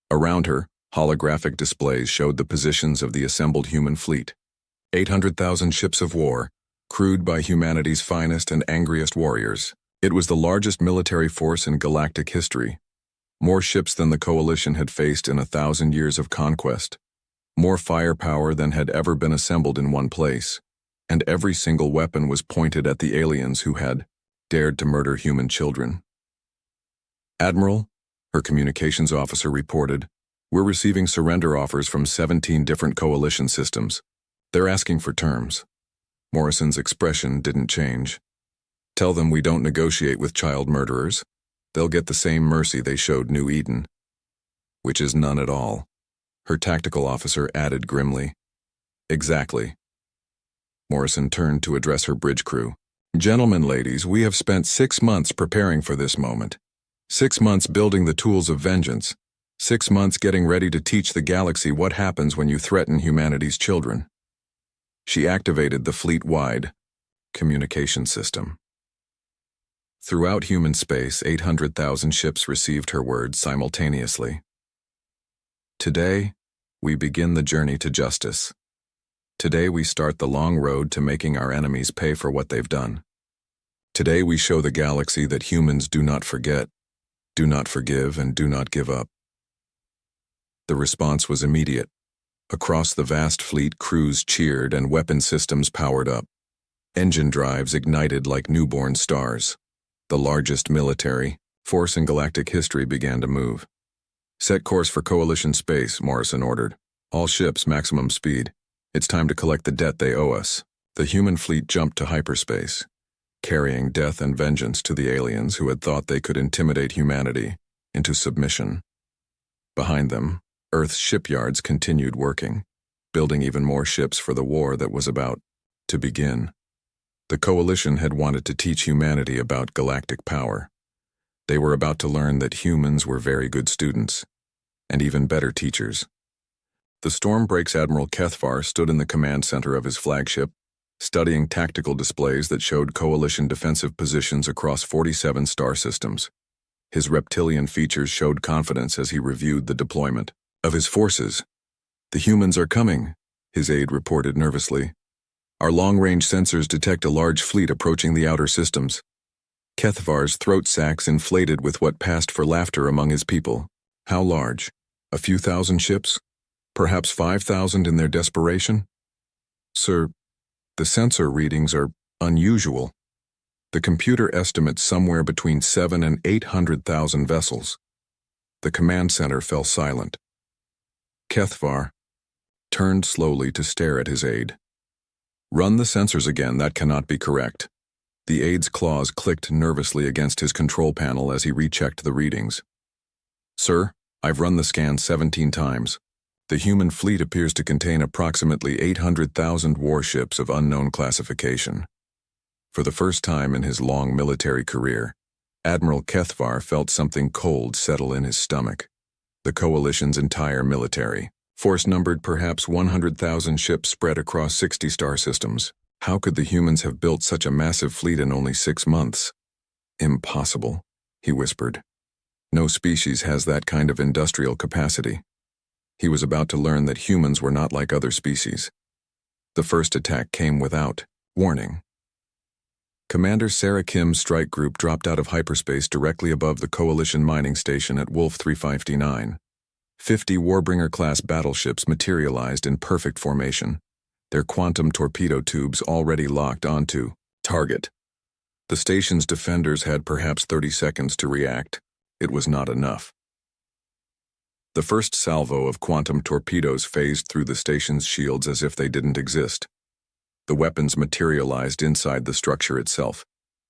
Around her, holographic displays showed the positions of the assembled human fleet. 800,000 ships of war, crewed by humanity's finest and angriest warriors. It was the largest military force in galactic history. More ships than the Coalition had faced in 1,000 years of conquest. More firepower than had ever been assembled in one place. And every single weapon was pointed at the aliens who had dared to murder human children. "Admiral," her communications officer reported, "we're receiving surrender offers from 17 different Coalition systems. They're asking for terms." Morrison's expression didn't change. "Tell them we don't negotiate with child murderers. They'll get the same mercy they showed New Eden." "Which is none at all," her tactical officer added grimly. "Exactly." Morrison turned to address her bridge crew. "Gentlemen, ladies, we have spent 6 months preparing for this moment. 6 months building the tools of vengeance. 6 months getting ready to teach the galaxy what happens when you threaten humanity's children." She activated the fleet-wide communication system. Throughout human space, 800,000 ships received her words simultaneously. Today, we begin the journey to justice. Today we start the long road to making our enemies pay for what they've done. Today we show the galaxy that humans do not forget, do not forgive, and do not give up. The response was immediate. Across the vast fleet, crews cheered and weapon systems powered up. Engine drives ignited like newborn stars. The largest military force in galactic history began to move. "Set course for Coalition space," Morrison ordered. "All ships, maximum speed. It's time to collect the debt they owe us." The human fleet jumped to hyperspace, carrying death and vengeance to the aliens who had thought they could intimidate humanity into submission. Behind them, Earth's shipyards continued working, building even more ships for the war that was about to begin. The Coalition had wanted to teach humanity about galactic power. They were about to learn that humans were very good students, and even better teachers. The Stormbreak's Admiral Kethvar stood in the command center of his flagship, studying tactical displays that showed Coalition defensive positions across 47 star systems. His reptilian features showed confidence as he reviewed the deployment of his forces. "The humans are coming," his aide reported nervously. "Our long-range sensors detect a large fleet approaching the outer systems." Kethvar's throat sacs inflated with what passed for laughter among his people. How large? A few thousand ships? Perhaps 5,000 in their desperation? "Sir, the sensor readings are unusual. The computer estimates somewhere between 700,000 and 800,000 vessels." The command center fell silent. Kethvar turned slowly to stare at his aide. "Run the sensors again, that cannot be correct." The aide's claws clicked nervously against his control panel as he rechecked the readings. "Sir, I've run the scan 17 times. The human fleet appears to contain approximately 800,000 warships of unknown classification." For the first time in his long military career, Admiral Kethvar felt something cold settle in his stomach. The Coalition's entire military force numbered perhaps 100,000 ships spread across 60 star systems. How could the humans have built such a massive fleet in only 6 months? "Impossible," he whispered. "No species has that kind of industrial capacity." He was about to learn that humans were not like other species. The first attack came without warning. Commander Sarah Kim's strike group dropped out of hyperspace directly above the Coalition mining station at Wolf 359. 50 Warbringer-class battleships materialized in perfect formation, their quantum torpedo tubes already locked onto target. The station's defenders had perhaps 30 seconds to react. It was not enough. The first salvo of quantum torpedoes phased through the station's shields as if they didn't exist. The weapons materialized inside the structure itself,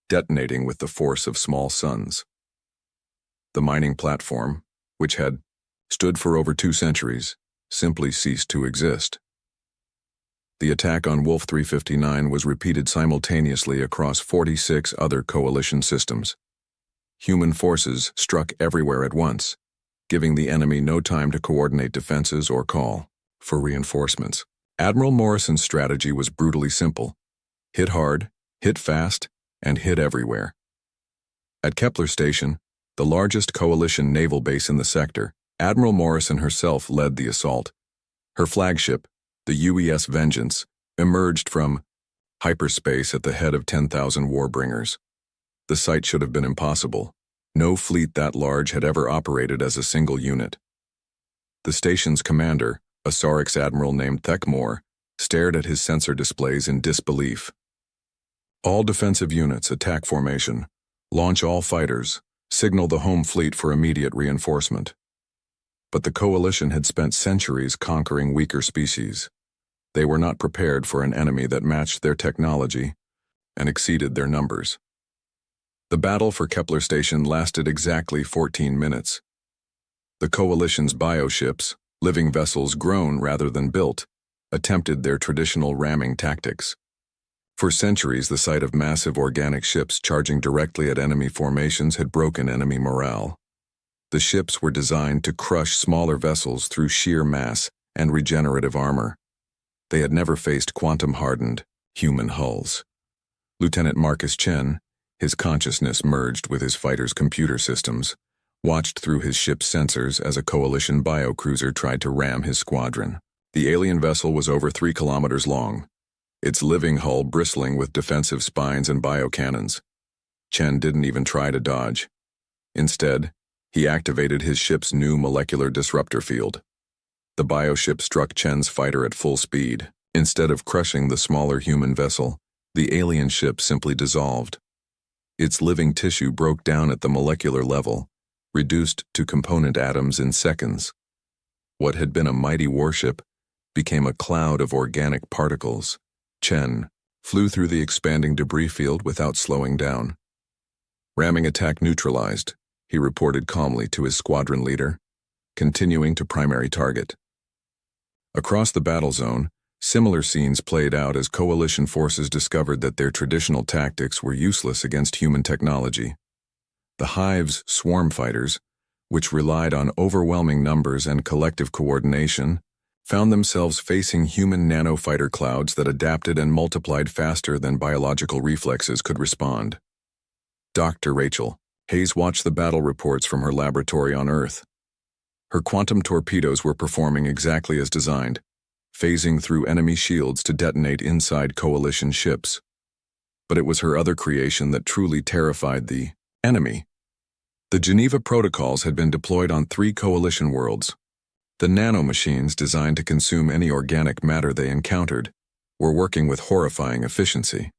detonating with the force of small suns. The mining platform, which had stood for over 2 centuries, simply ceased to exist. The attack on Wolf 359 was repeated simultaneously across 46 other Coalition systems. Human forces struck everywhere at once, giving the enemy no time to coordinate defenses or call for reinforcements. Admiral Morrison's strategy was brutally simple: hit hard, hit fast, and hit everywhere. At Kepler Station, the largest Coalition naval base in the sector, Admiral Morrison herself led the assault. Her flagship, the UES Vengeance, emerged from hyperspace at the head of 10,000 Warbringers. The sight should have been impossible. No fleet that large had ever operated as a single unit. The station's commander, a Saurix admiral named Thekmore, stared at his sensor displays in disbelief. "All defensive units, attack formation. Launch all fighters. Signal the home fleet for immediate reinforcement." But the Coalition had spent centuries conquering weaker species. They were not prepared for an enemy that matched their technology and exceeded their numbers. The battle for Kepler Station lasted exactly 14 minutes. The Coalition's bioships, living vessels grown rather than built, attempted their traditional ramming tactics. For centuries, the sight of massive organic ships charging directly at enemy formations had broken enemy morale. The ships were designed to crush smaller vessels through sheer mass and regenerative armor. They had never faced quantum-hardened human hulls. Lieutenant Marcus Chen, his consciousness merged with his fighter's computer systems, watched through his ship's sensors as a Coalition biocruiser tried to ram his squadron. The alien vessel was over 3 kilometers long, its living hull bristling with defensive spines and biocannons. Chen didn't even try to dodge. Instead, he activated his ship's new molecular disruptor field. The bioship struck Chen's fighter at full speed. Instead of crushing the smaller human vessel, the alien ship simply dissolved. Its living tissue broke down at the molecular level, reduced to component atoms in seconds. What had been a mighty warship became a cloud of organic particles. Chen flew through the expanding debris field without slowing down. Ramming attack neutralized, he reported calmly to his squadron leader, continuing to primary target. Across the battle zone, similar scenes played out as coalition forces discovered that their traditional tactics were useless against human technology. The Hive's swarm fighters, which relied on overwhelming numbers and collective coordination, found themselves facing human nanofighter clouds that adapted and multiplied faster than biological reflexes could respond. Dr. Rachel Hayes watched the battle reports from her laboratory on Earth. Her quantum torpedoes were performing exactly as designed, phasing through enemy shields to detonate inside coalition ships. But it was her other creation that truly terrified the enemy. The Geneva Protocols had been deployed on 3 coalition worlds. The nanomachines designed to consume any organic matter they encountered were working with horrifying efficiency.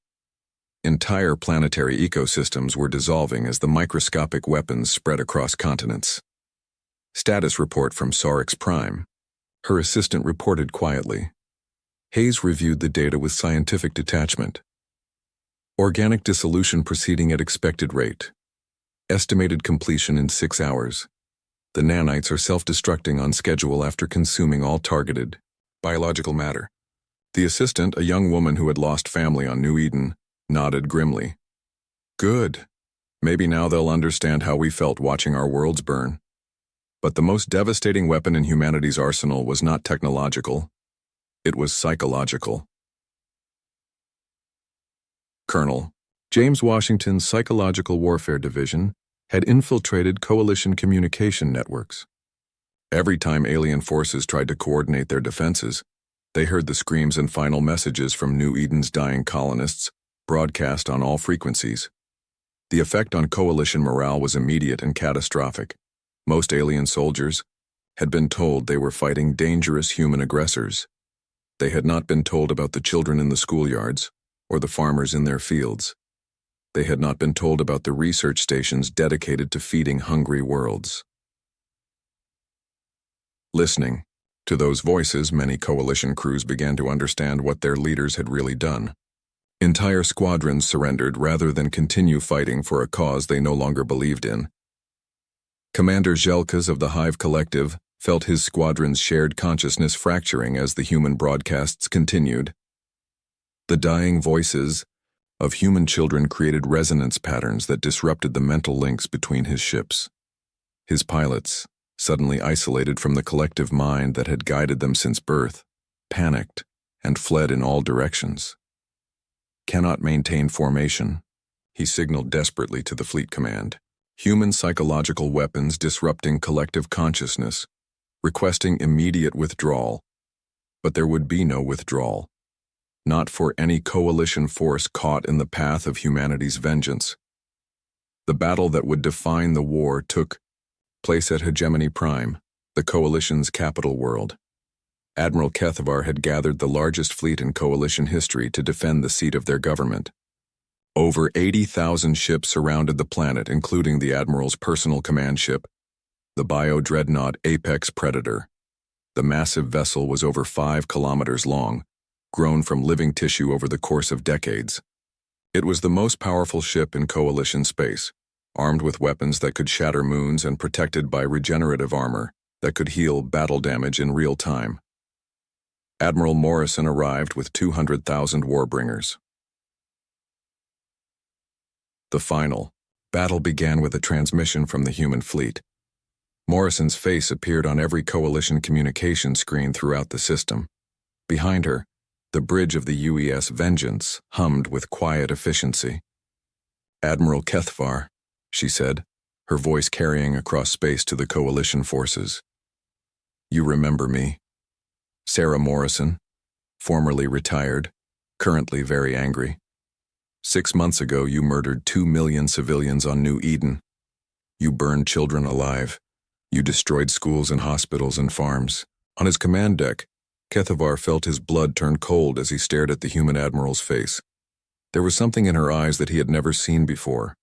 Entire planetary ecosystems were dissolving as the microscopic weapons spread across continents. Status report from Saurix Prime. Her assistant reported quietly. Hayes reviewed the data with scientific detachment. Organic dissolution proceeding at expected rate. Estimated completion in 6 hours. The nanites are self-destructing on schedule after consuming all targeted biological matter. The assistant, a young woman who had lost family on New Eden, nodded grimly. Good. Maybe now they'll understand how we felt watching our worlds burn. But the most devastating weapon in humanity's arsenal was not technological. It was psychological. Colonel James Washington's Psychological Warfare Division had infiltrated coalition communication networks. Every time alien forces tried to coordinate their defenses, they heard the screams and final messages from New Eden's dying colonists, broadcast on all frequencies. The effect on coalition morale was immediate and catastrophic. Most alien soldiers had been told they were fighting dangerous human aggressors. They had not been told about the children in the schoolyards or the farmers in their fields. They had not been told about the research stations dedicated to feeding hungry worlds. Listening to those voices, many coalition crews began to understand what their leaders had really done. Entire squadrons surrendered rather than continue fighting for a cause they no longer believed in. Commander Zelkas of the Hive Collective felt his squadron's shared consciousness fracturing as the human broadcasts continued. The dying voices of human children created resonance patterns that disrupted the mental links between his ships. His pilots, suddenly isolated from the collective mind that had guided them since birth, panicked and fled in all directions. Cannot maintain formation, he signaled desperately to the fleet command. Human psychological weapons disrupting collective consciousness, requesting immediate withdrawal. But there would be no withdrawal. Not for any coalition force caught in the path of humanity's vengeance. The battle that would define the war took place at Hegemony Prime, the coalition's capital world. Admiral Kethavar had gathered the largest fleet in coalition history to defend the seat of their government. Over 80,000 ships surrounded the planet, including the Admiral's personal command ship, the bio-dreadnought Apex Predator. The massive vessel was over 5 kilometers long, grown from living tissue over the course of decades. It was the most powerful ship in coalition space, armed with weapons that could shatter moons and protected by regenerative armor that could heal battle damage in real time. Admiral Morrison arrived with 200,000 warbringers. The final battle began with a transmission from the human fleet. Morrison's face appeared on every coalition communication screen throughout the system. Behind her, the bridge of the UES Vengeance hummed with quiet efficiency. Admiral Kethavar, she said, her voice carrying across space to the coalition forces. You remember me. Sarah Morrison, formerly retired, currently very angry. 6 months ago, you murdered 2 million civilians on New Eden. You burned children alive. You destroyed schools and hospitals and farms. On his command deck, Kethavar felt his blood turn cold as he stared at the human admiral's face. There was something in her eyes that he had never seen before,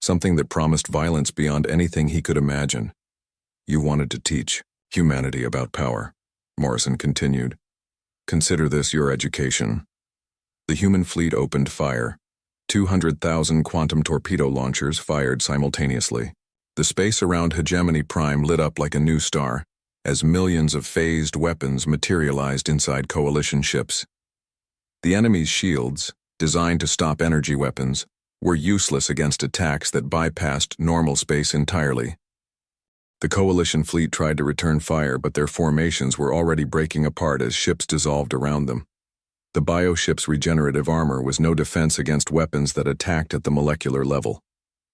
something that promised violence beyond anything he could imagine. "You wanted to teach humanity about power," Morrison continued. "Consider this your education." The human fleet opened fire. 200,000 quantum torpedo launchers fired simultaneously. The space around Hegemony Prime lit up like a new star, as millions of phased weapons materialized inside coalition ships. The enemy's shields, designed to stop energy weapons, were useless against attacks that bypassed normal space entirely. The coalition fleet tried to return fire, but their formations were already breaking apart as ships dissolved around them. The bioship's regenerative armor was no defense against weapons that attacked at the molecular level.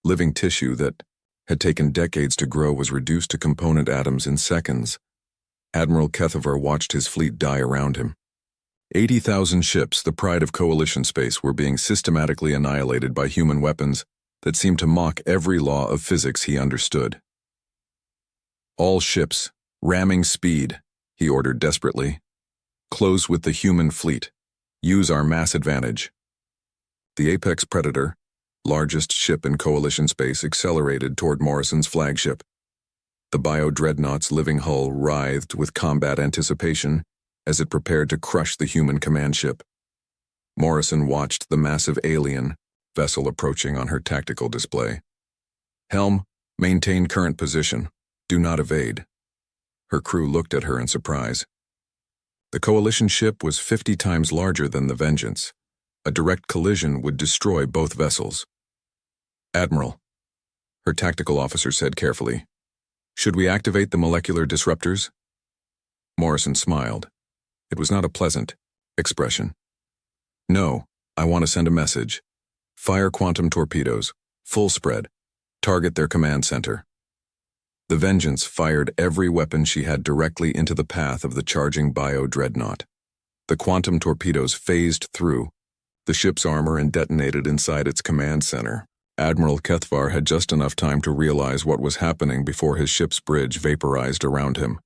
Living tissue that had taken decades to grow was reduced to component atoms in seconds. Admiral Kethavar watched his fleet die around him. 80,000 ships, the pride of coalition space, were being systematically annihilated by human weapons that seemed to mock every law of physics he understood. "All ships, ramming speed," he ordered desperately. "Close with the human fleet. Use our mass advantage." The Apex Predator, largest ship in coalition space, accelerated toward Morrison's flagship. The bio-dreadnought's living hull writhed with combat anticipation as it prepared to crush the human command ship. Morrison watched the massive alien vessel approaching on her tactical display. "Helm, maintain current position. Do not evade." Her crew looked at her in surprise. The coalition ship was 50 times larger than the Vengeance. A direct collision would destroy both vessels. "Admiral," her tactical officer said carefully, "should we activate the molecular disruptors?" Morrison smiled. It was not a pleasant expression. "No, I want to send a message. Fire quantum torpedoes, full spread. Target their command center." The Vengeance fired every weapon she had directly into the path of the charging bio-dreadnought. The quantum torpedoes phased through the ship's armor and detonated inside its command center. Admiral Kethavar had just enough time to realize what was happening before his ship's bridge vaporized around him.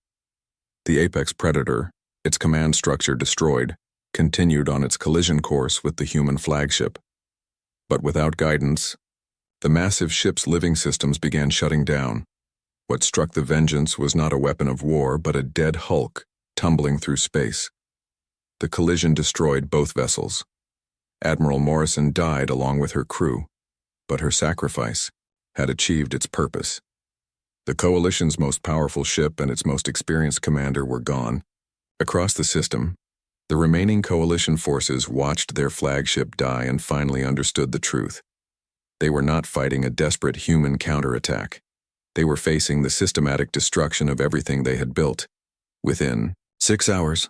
The Apex Predator, its command structure destroyed, continued on its collision course with the human flagship. But without guidance, the massive ship's living systems began shutting down. What struck the Vengeance was not a weapon of war, but a dead hulk tumbling through space. The collision destroyed both vessels. Admiral Morrison died along with her crew, but her sacrifice had achieved its purpose. The Coalition's most powerful ship and its most experienced commander were gone. Across the system, the remaining Coalition forces watched their flagship die and finally understood the truth. They were not fighting a desperate human counterattack. They were facing the systematic destruction of everything they had built. Within 6 hours,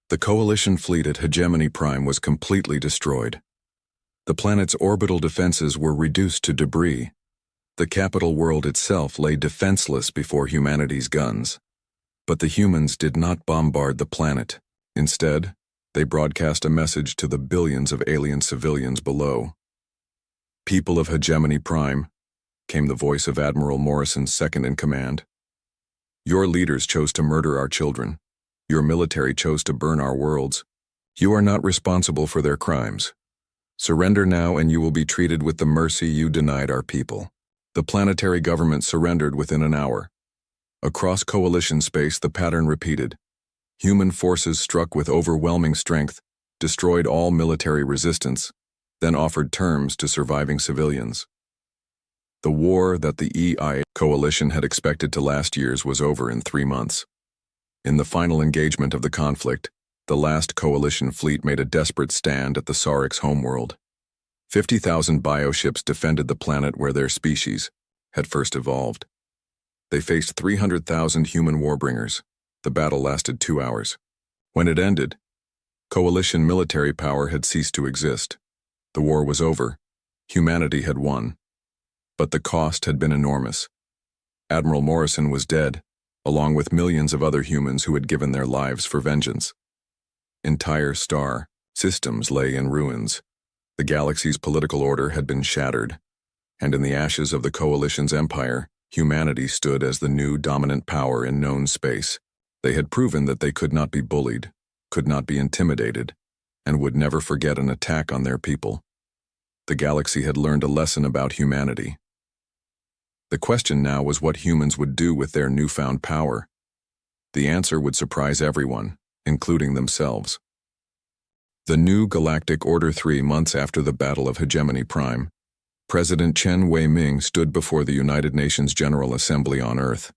the Coalition fleet at Hegemony Prime was completely destroyed. The planet's orbital defenses were reduced to debris. The capital world itself lay defenseless before humanity's guns. But the humans did not bombard the planet. Instead, they broadcast a message to the billions of alien civilians below. "People of Hegemony Prime," came the voice of Admiral Morrison's second-in-command. "Your leaders chose to murder our children. Your military chose to burn our worlds. You are not responsible for their crimes. Surrender now and you will be treated with the mercy you denied our people." The planetary government surrendered within an hour. Across coalition space, the pattern repeated. Human forces struck with overwhelming strength, destroyed all military resistance, then offered terms to surviving civilians. The war that the EI coalition had expected to last years was over in 3 months. In the final engagement of the conflict, the last coalition fleet made a desperate stand at the Saurik's homeworld. 50,000 bioships defended the planet where their species had first evolved. They faced 300,000 human warbringers. The battle lasted 2 hours. When it ended, coalition military power had ceased to exist. The war was over. Humanity had won. But the cost had been enormous. Admiral Morrison was dead, along with millions of other humans who had given their lives for vengeance. Entire star systems lay in ruins. The galaxy's political order had been shattered, and in the ashes of the Coalition's empire, humanity stood as the new dominant power in known space. They had proven that they could not be bullied, could not be intimidated, and would never forget an attack on their people. The galaxy had learned a lesson about humanity. The question now was what humans would do with their newfound power. The answer would surprise everyone, including themselves. The new Galactic Order 3 months after the Battle of Hegemony Prime, President Chen Wei-ming stood before the United Nations General Assembly on Earth.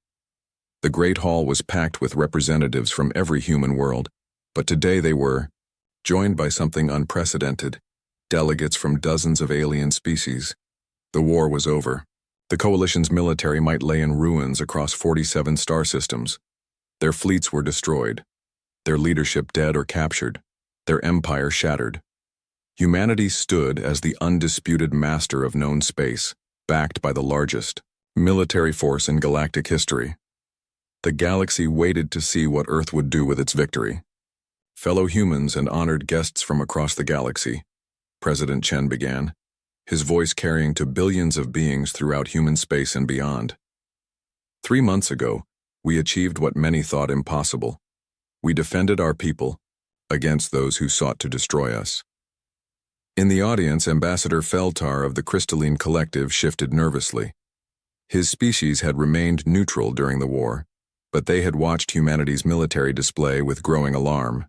The Great Hall was packed with representatives from every human world, but today they were joined by something unprecedented, delegates from dozens of alien species. The war was over. The coalition's military might lay in ruins across 47 star systems. Their fleets were destroyed, their leadership dead or captured, their empire shattered. Humanity stood as the undisputed master of known space, backed by the largest military force in galactic history. The galaxy waited to see what Earth would do with its victory. Fellow humans and honored guests from across the galaxy, President Chen began, his voice carrying to billions of beings throughout human space and beyond. 3 months ago, we achieved what many thought impossible. We defended our people against those who sought to destroy us. In the audience, Ambassador Feltar of the Crystalline Collective shifted nervously. His species had remained neutral during the war, but they had watched humanity's military display with growing alarm.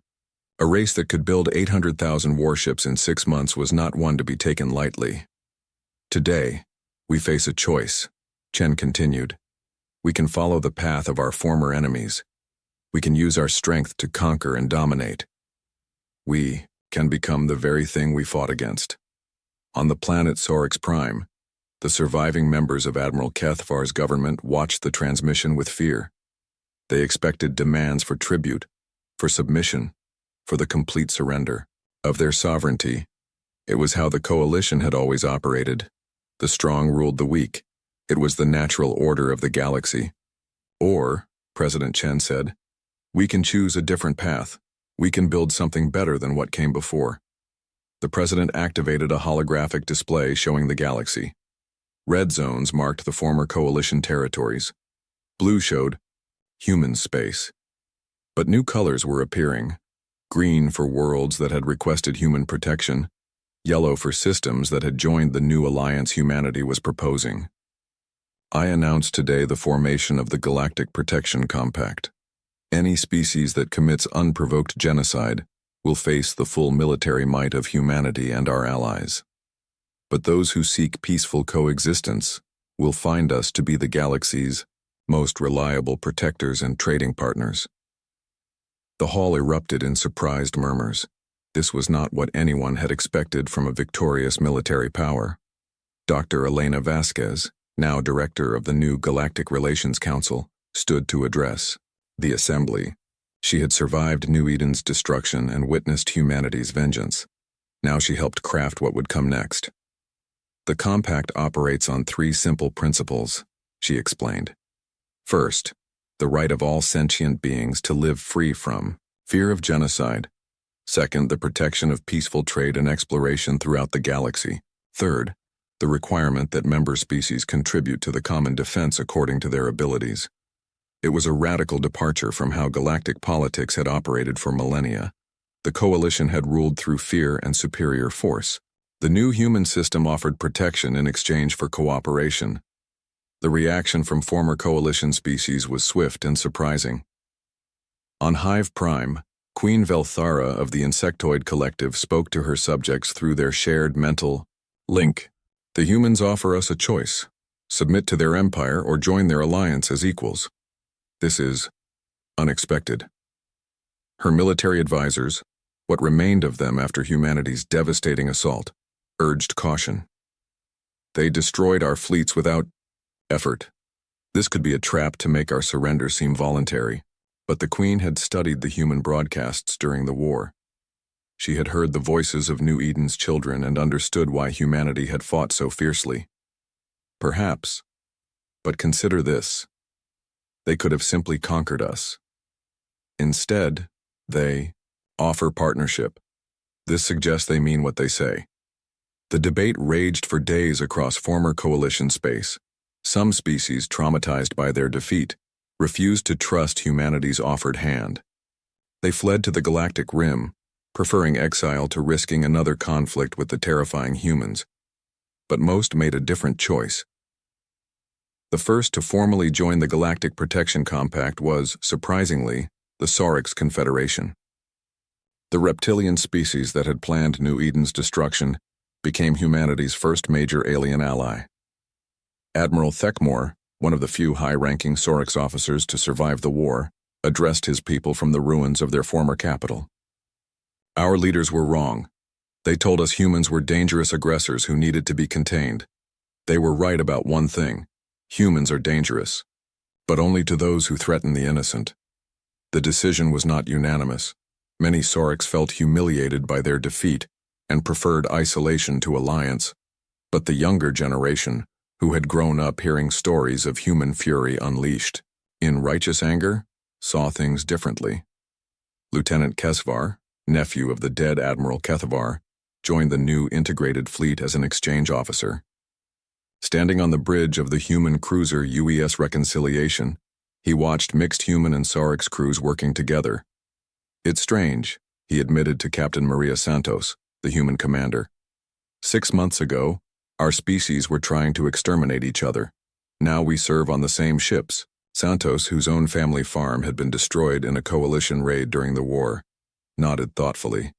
A race that could build 800,000 warships in 6 months was not one to be taken lightly. Today, we face a choice, Chen continued. We can follow the path of our former enemies. We can use our strength to conquer and dominate. We can become the very thing we fought against. On the planet Sorix Prime, the surviving members of Admiral Kethvar's government watched the transmission with fear. They expected demands for tribute, for submission, for the complete surrender of their sovereignty. It was how the coalition had always operated. The strong ruled the weak. It was the natural order of the galaxy. Or, President Chen said, we can choose a different path. We can build something better than what came before. The president activated a holographic display showing the galaxy. Red zones marked the former coalition territories. Blue showed human space. But new colors were appearing. Green for worlds that had requested human protection, yellow for systems that had joined the new alliance humanity was proposing. I announce today the formation of the Galactic Protection Compact. Any species that commits unprovoked genocide will face the full military might of humanity and our allies. But those who seek peaceful coexistence will find us to be the galaxy's most reliable protectors and trading partners. The hall erupted in surprised murmurs. This was not what anyone had expected from a victorious military power. Dr. Elena Vasquez, now director of the new Galactic Relations Council, stood to address the assembly. She had survived New Eden's destruction and witnessed humanity's vengeance. Now she helped craft what would come next. The compact operates on 3 simple principles, she explained. First, the right of all sentient beings to live free from fear of genocide. Second, the protection of peaceful trade and exploration throughout the galaxy. Third, the requirement that member species contribute to the common defense according to their abilities. It was a radical departure from how galactic politics had operated for millennia. The coalition had ruled through fear and superior force. The new human system offered protection in exchange for cooperation. The reaction from former coalition species was swift and surprising. On Hive Prime, Queen Velthara of the Insectoid Collective spoke to her subjects through their shared mental link. The humans offer us a choice: submit to their empire or join their alliance as equals. This is unexpected. Her military advisors, what remained of them after humanity's devastating assault, urged caution. They destroyed our fleets without effort. This could be a trap to make our surrender seem voluntary, but the Queen had studied the human broadcasts during the war. She had heard the voices of New Eden's children and understood why humanity had fought so fiercely. Perhaps, but consider this. They could have simply conquered us. Instead, they offer partnership. This suggests they mean what they say. The debate raged for days across former coalition space. Some species, traumatized by their defeat, refused to trust humanity's offered hand. They fled to the galactic rim, preferring exile to risking another conflict with the terrifying humans. But most made a different choice. The first to formally join the Galactic Protection Compact was, surprisingly, the Saurix Confederation. The reptilian species that had planned New Eden's destruction became humanity's first major alien ally. Admiral Thekmore, one of the few high-ranking Saurix officers to survive the war, addressed his people from the ruins of their former capital. Our leaders were wrong. They told us humans were dangerous aggressors who needed to be contained. They were right about one thing: humans are dangerous, but only to those who threaten the innocent. The decision was not unanimous. Many Saurix felt humiliated by their defeat and preferred isolation to alliance, but the younger generation, who had grown up hearing stories of human fury unleashed, in righteous anger, saw things differently. Lieutenant Kesvar, nephew of the dead Admiral Kethavar, joined the new integrated fleet as an exchange officer. Standing on the bridge of the human cruiser UES Reconciliation, he watched mixed human and Saurix crews working together. "It's strange," he admitted to Captain Maria Santos, the human commander. 6 months ago, our species were trying to exterminate each other. Now we serve on the same ships. Santos, whose own family farm had been destroyed in a coalition raid during the war, nodded thoughtfully.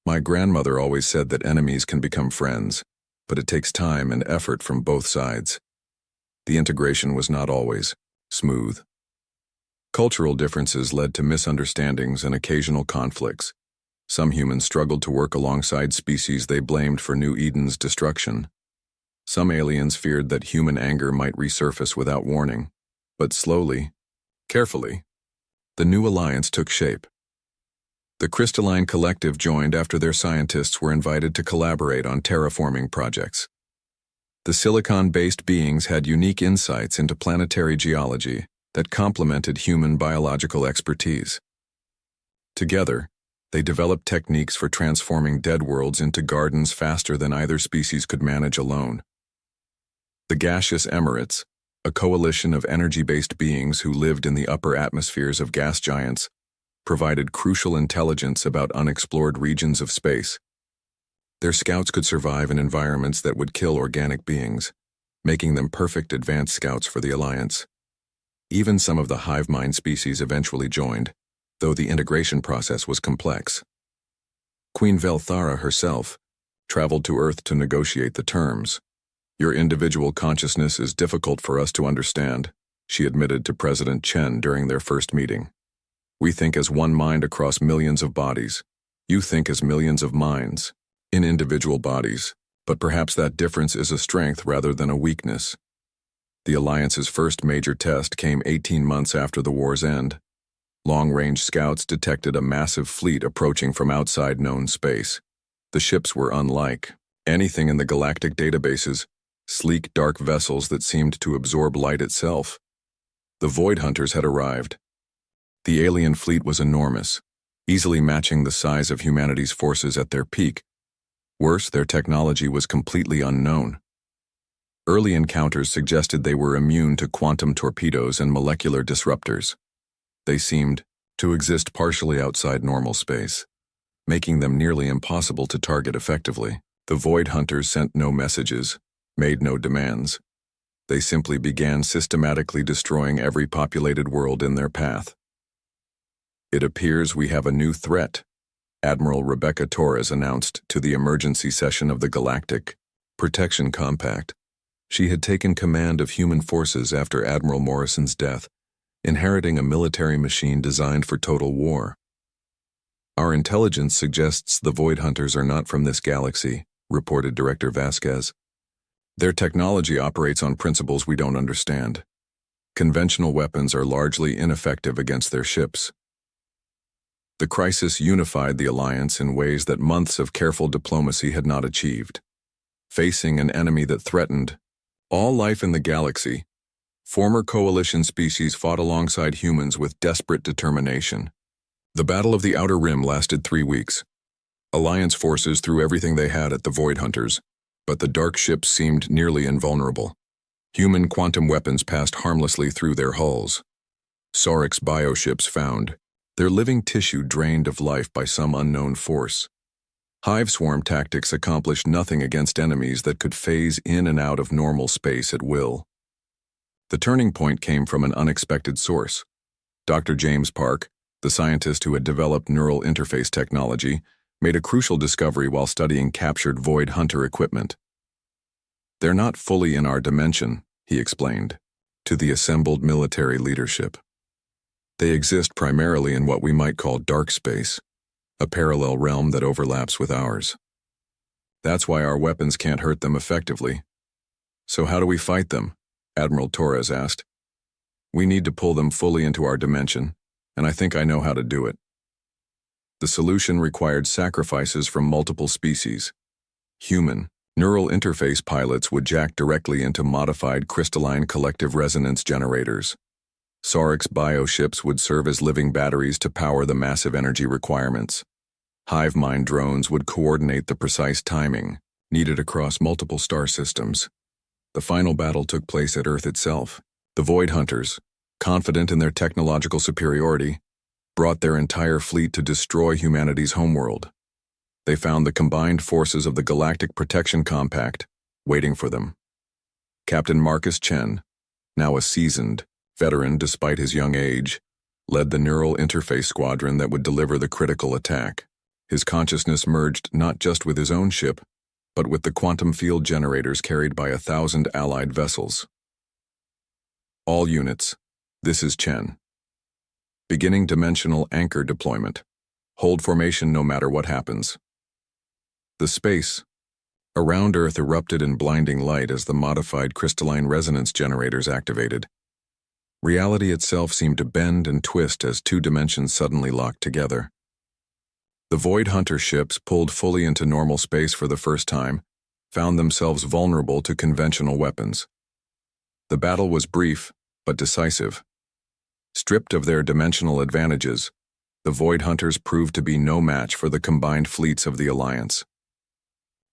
"My grandmother always said that enemies can become friends, but it takes time and effort from both sides." The integration was not always smooth. Cultural differences led to misunderstandings and occasional conflicts. Some humans struggled to work alongside species they blamed for New Eden's destruction. Some aliens feared that human anger might resurface without warning. But slowly, carefully, the new alliance took shape. The Crystalline Collective joined after their scientists were invited to collaborate on terraforming projects. The silicon-based beings had unique insights into planetary geology that complemented human biological expertise. Together, they developed techniques for transforming dead worlds into gardens faster than either species could manage alone. The Gaseous Emirates, a coalition of energy-based beings who lived in the upper atmospheres of gas giants, provided crucial intelligence about unexplored regions of space. Their scouts could survive in environments that would kill organic beings, making them perfect advanced scouts for the Alliance. Even some of the hive mind species eventually joined, though the integration process was complex. Queen Velthara herself traveled to Earth to negotiate the terms. "Your individual consciousness is difficult for us to understand," she admitted to President Chen during their first meeting. "We think as one mind across millions of bodies. You think as millions of minds, in individual bodies, but perhaps that difference is a strength rather than a weakness." The Alliance's first major test came 18 months after the war's end. Long-range scouts detected a massive fleet approaching from outside known space. The ships were unlike anything in the galactic databases, sleek dark vessels that seemed to absorb light itself. The Void Hunters had arrived. The alien fleet was enormous, easily matching the size of humanity's forces at their peak. Worse, their technology was completely unknown. Early encounters suggested they were immune to quantum torpedoes and molecular disruptors. They seemed to exist partially outside normal space, making them nearly impossible to target effectively. The Void Hunters sent no messages, made no demands. They simply began systematically destroying every populated world in their path. "It appears we have a new threat," Admiral Rebecca Torres announced to the emergency session of the Galactic Protection Compact. She had taken command of human forces after Admiral Morrison's death, inheriting a military machine designed for total war. "Our intelligence suggests the Void Hunters are not from this galaxy," reported Director Vasquez. "Their technology operates on principles we don't understand. Conventional weapons are largely ineffective against their ships." The crisis unified the Alliance in ways that months of careful diplomacy had not achieved. Facing an enemy that threatened all life in the galaxy, former coalition species fought alongside humans with desperate determination. The Battle of the Outer Rim lasted 3 weeks. Alliance forces threw everything they had at the Void Hunters, but the dark ships seemed nearly invulnerable. Human quantum weapons passed harmlessly through their hulls. Saurix bioships found, their living tissue drained of life by some unknown force. Hive swarm tactics accomplished nothing against enemies that could phase in and out of normal space at will. The turning point came from an unexpected source. Dr. James Park, the scientist who had developed neural interface technology, made a crucial discovery while studying captured Void Hunter equipment. "They're not fully in our dimension," he explained, to the assembled military leadership. "They exist primarily in what we might call dark space, a parallel realm that overlaps with ours. That's why our weapons can't hurt them effectively." "So how do we fight them?" Admiral Torres asked. "We need to pull them fully into our dimension, and I think I know how to do it." The solution required sacrifices from multiple species. Human, neural interface pilots would jack directly into modified crystalline collective resonance generators. Saurix bioships would serve as living batteries to power the massive energy requirements. Hive mind drones would coordinate the precise timing needed across multiple star systems. The final battle took place at Earth itself. The Void Hunters, confident in their technological superiority, brought their entire fleet to destroy humanity's homeworld. They found the combined forces of the Galactic Protection Compact waiting for them. Captain Marcus Chen, now a seasoned veteran despite his young age, led the neural interface squadron that would deliver the critical attack. His consciousness merged not just with his own ship, but with the quantum field generators carried by 1,000 allied vessels. "All units, this is Chen. Beginning dimensional anchor deployment. Hold formation no matter what happens." The space around Earth erupted in blinding light as the modified crystalline resonance generators activated. Reality itself seemed to bend and twist as two dimensions suddenly locked together. The Void Hunter ships, pulled fully into normal space for the first time, found themselves vulnerable to conventional weapons. The battle was brief, but decisive. Stripped of their dimensional advantages, the Void Hunters proved to be no match for the combined fleets of the Alliance.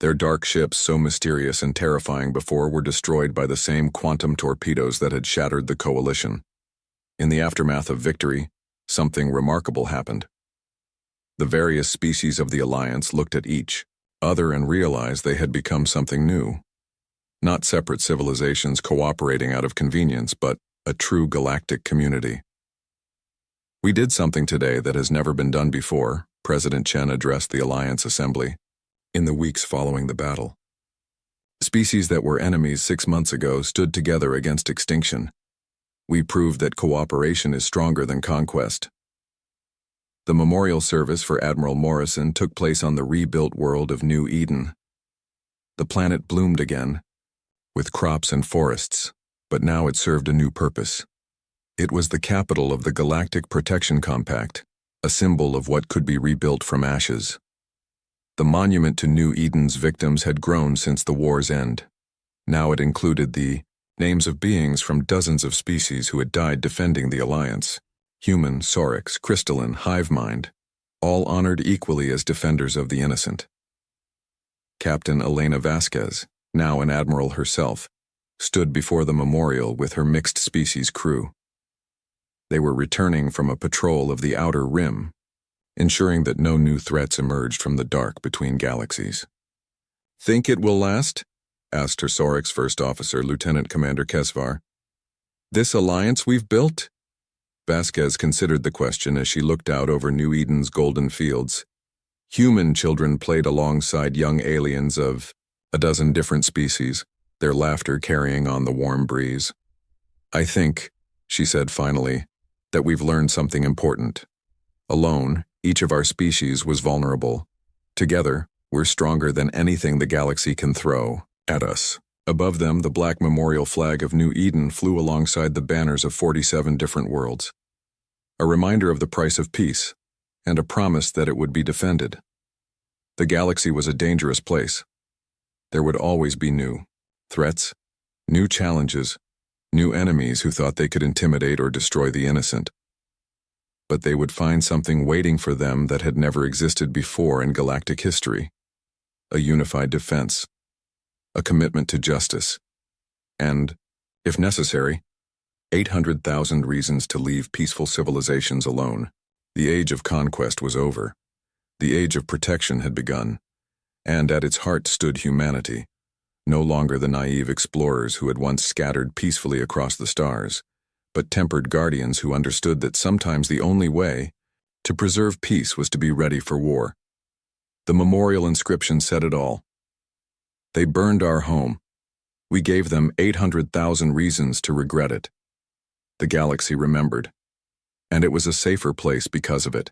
Their dark ships, so mysterious and terrifying before, were destroyed by the same quantum torpedoes that had shattered the coalition. In the aftermath of victory, something remarkable happened. The various species of the Alliance looked at each other and realized they had become something new. Not separate civilizations cooperating out of convenience, but a true galactic community. "We did something today that has never been done before," President Chen addressed the Alliance Assembly in the weeks following the battle. "Species that were enemies 6 months ago stood together against extinction. We proved that cooperation is stronger than conquest." The memorial service for Admiral Morrison took place on the rebuilt world of New Eden. The planet bloomed again, with crops and forests, but now it served a new purpose. It was the capital of the Galactic Protection Compact, a symbol of what could be rebuilt from ashes. The monument to New Eden's victims had grown since the war's end. Now it included the names of beings from dozens of species who had died defending the Alliance. Human, Saurix, crystalline, hive mind, all honored equally as defenders of the innocent. Captain Elena Vasquez, now an admiral herself, stood before the memorial with her mixed-species crew. They were returning from a patrol of the Outer Rim, ensuring that no new threats emerged from the dark between galaxies. "Think it will last?" asked her Saurix First Officer, Lieutenant Commander Kesvar. "This alliance we've built?" Vasquez considered the question as she looked out over New Eden's golden fields. Human children played alongside young aliens of a dozen different species, their laughter carrying on the warm breeze. "I think," she said finally, "that we've learned something important. Alone, each of our species was vulnerable. Together, we're stronger than anything the galaxy can throw at us." Above them, the black memorial flag of New Eden flew alongside the banners of 47 different worlds. A reminder of the price of peace, and a promise that it would be defended. The galaxy was a dangerous place. There would always be new threats, new challenges, new enemies who thought they could intimidate or destroy the innocent. But they would find something waiting for them that had never existed before in galactic history. A unified defense, a commitment to justice, and, if necessary, 800,000 reasons to leave peaceful civilizations alone. The age of conquest was over. The age of protection had begun. And at its heart stood humanity, no longer the naive explorers who had once scattered peacefully across the stars, but tempered guardians who understood that sometimes the only way to preserve peace was to be ready for war. The memorial inscription said it all. They burned our home. We gave them 800,000 reasons to regret it. The galaxy remembered, and it was a safer place because of it.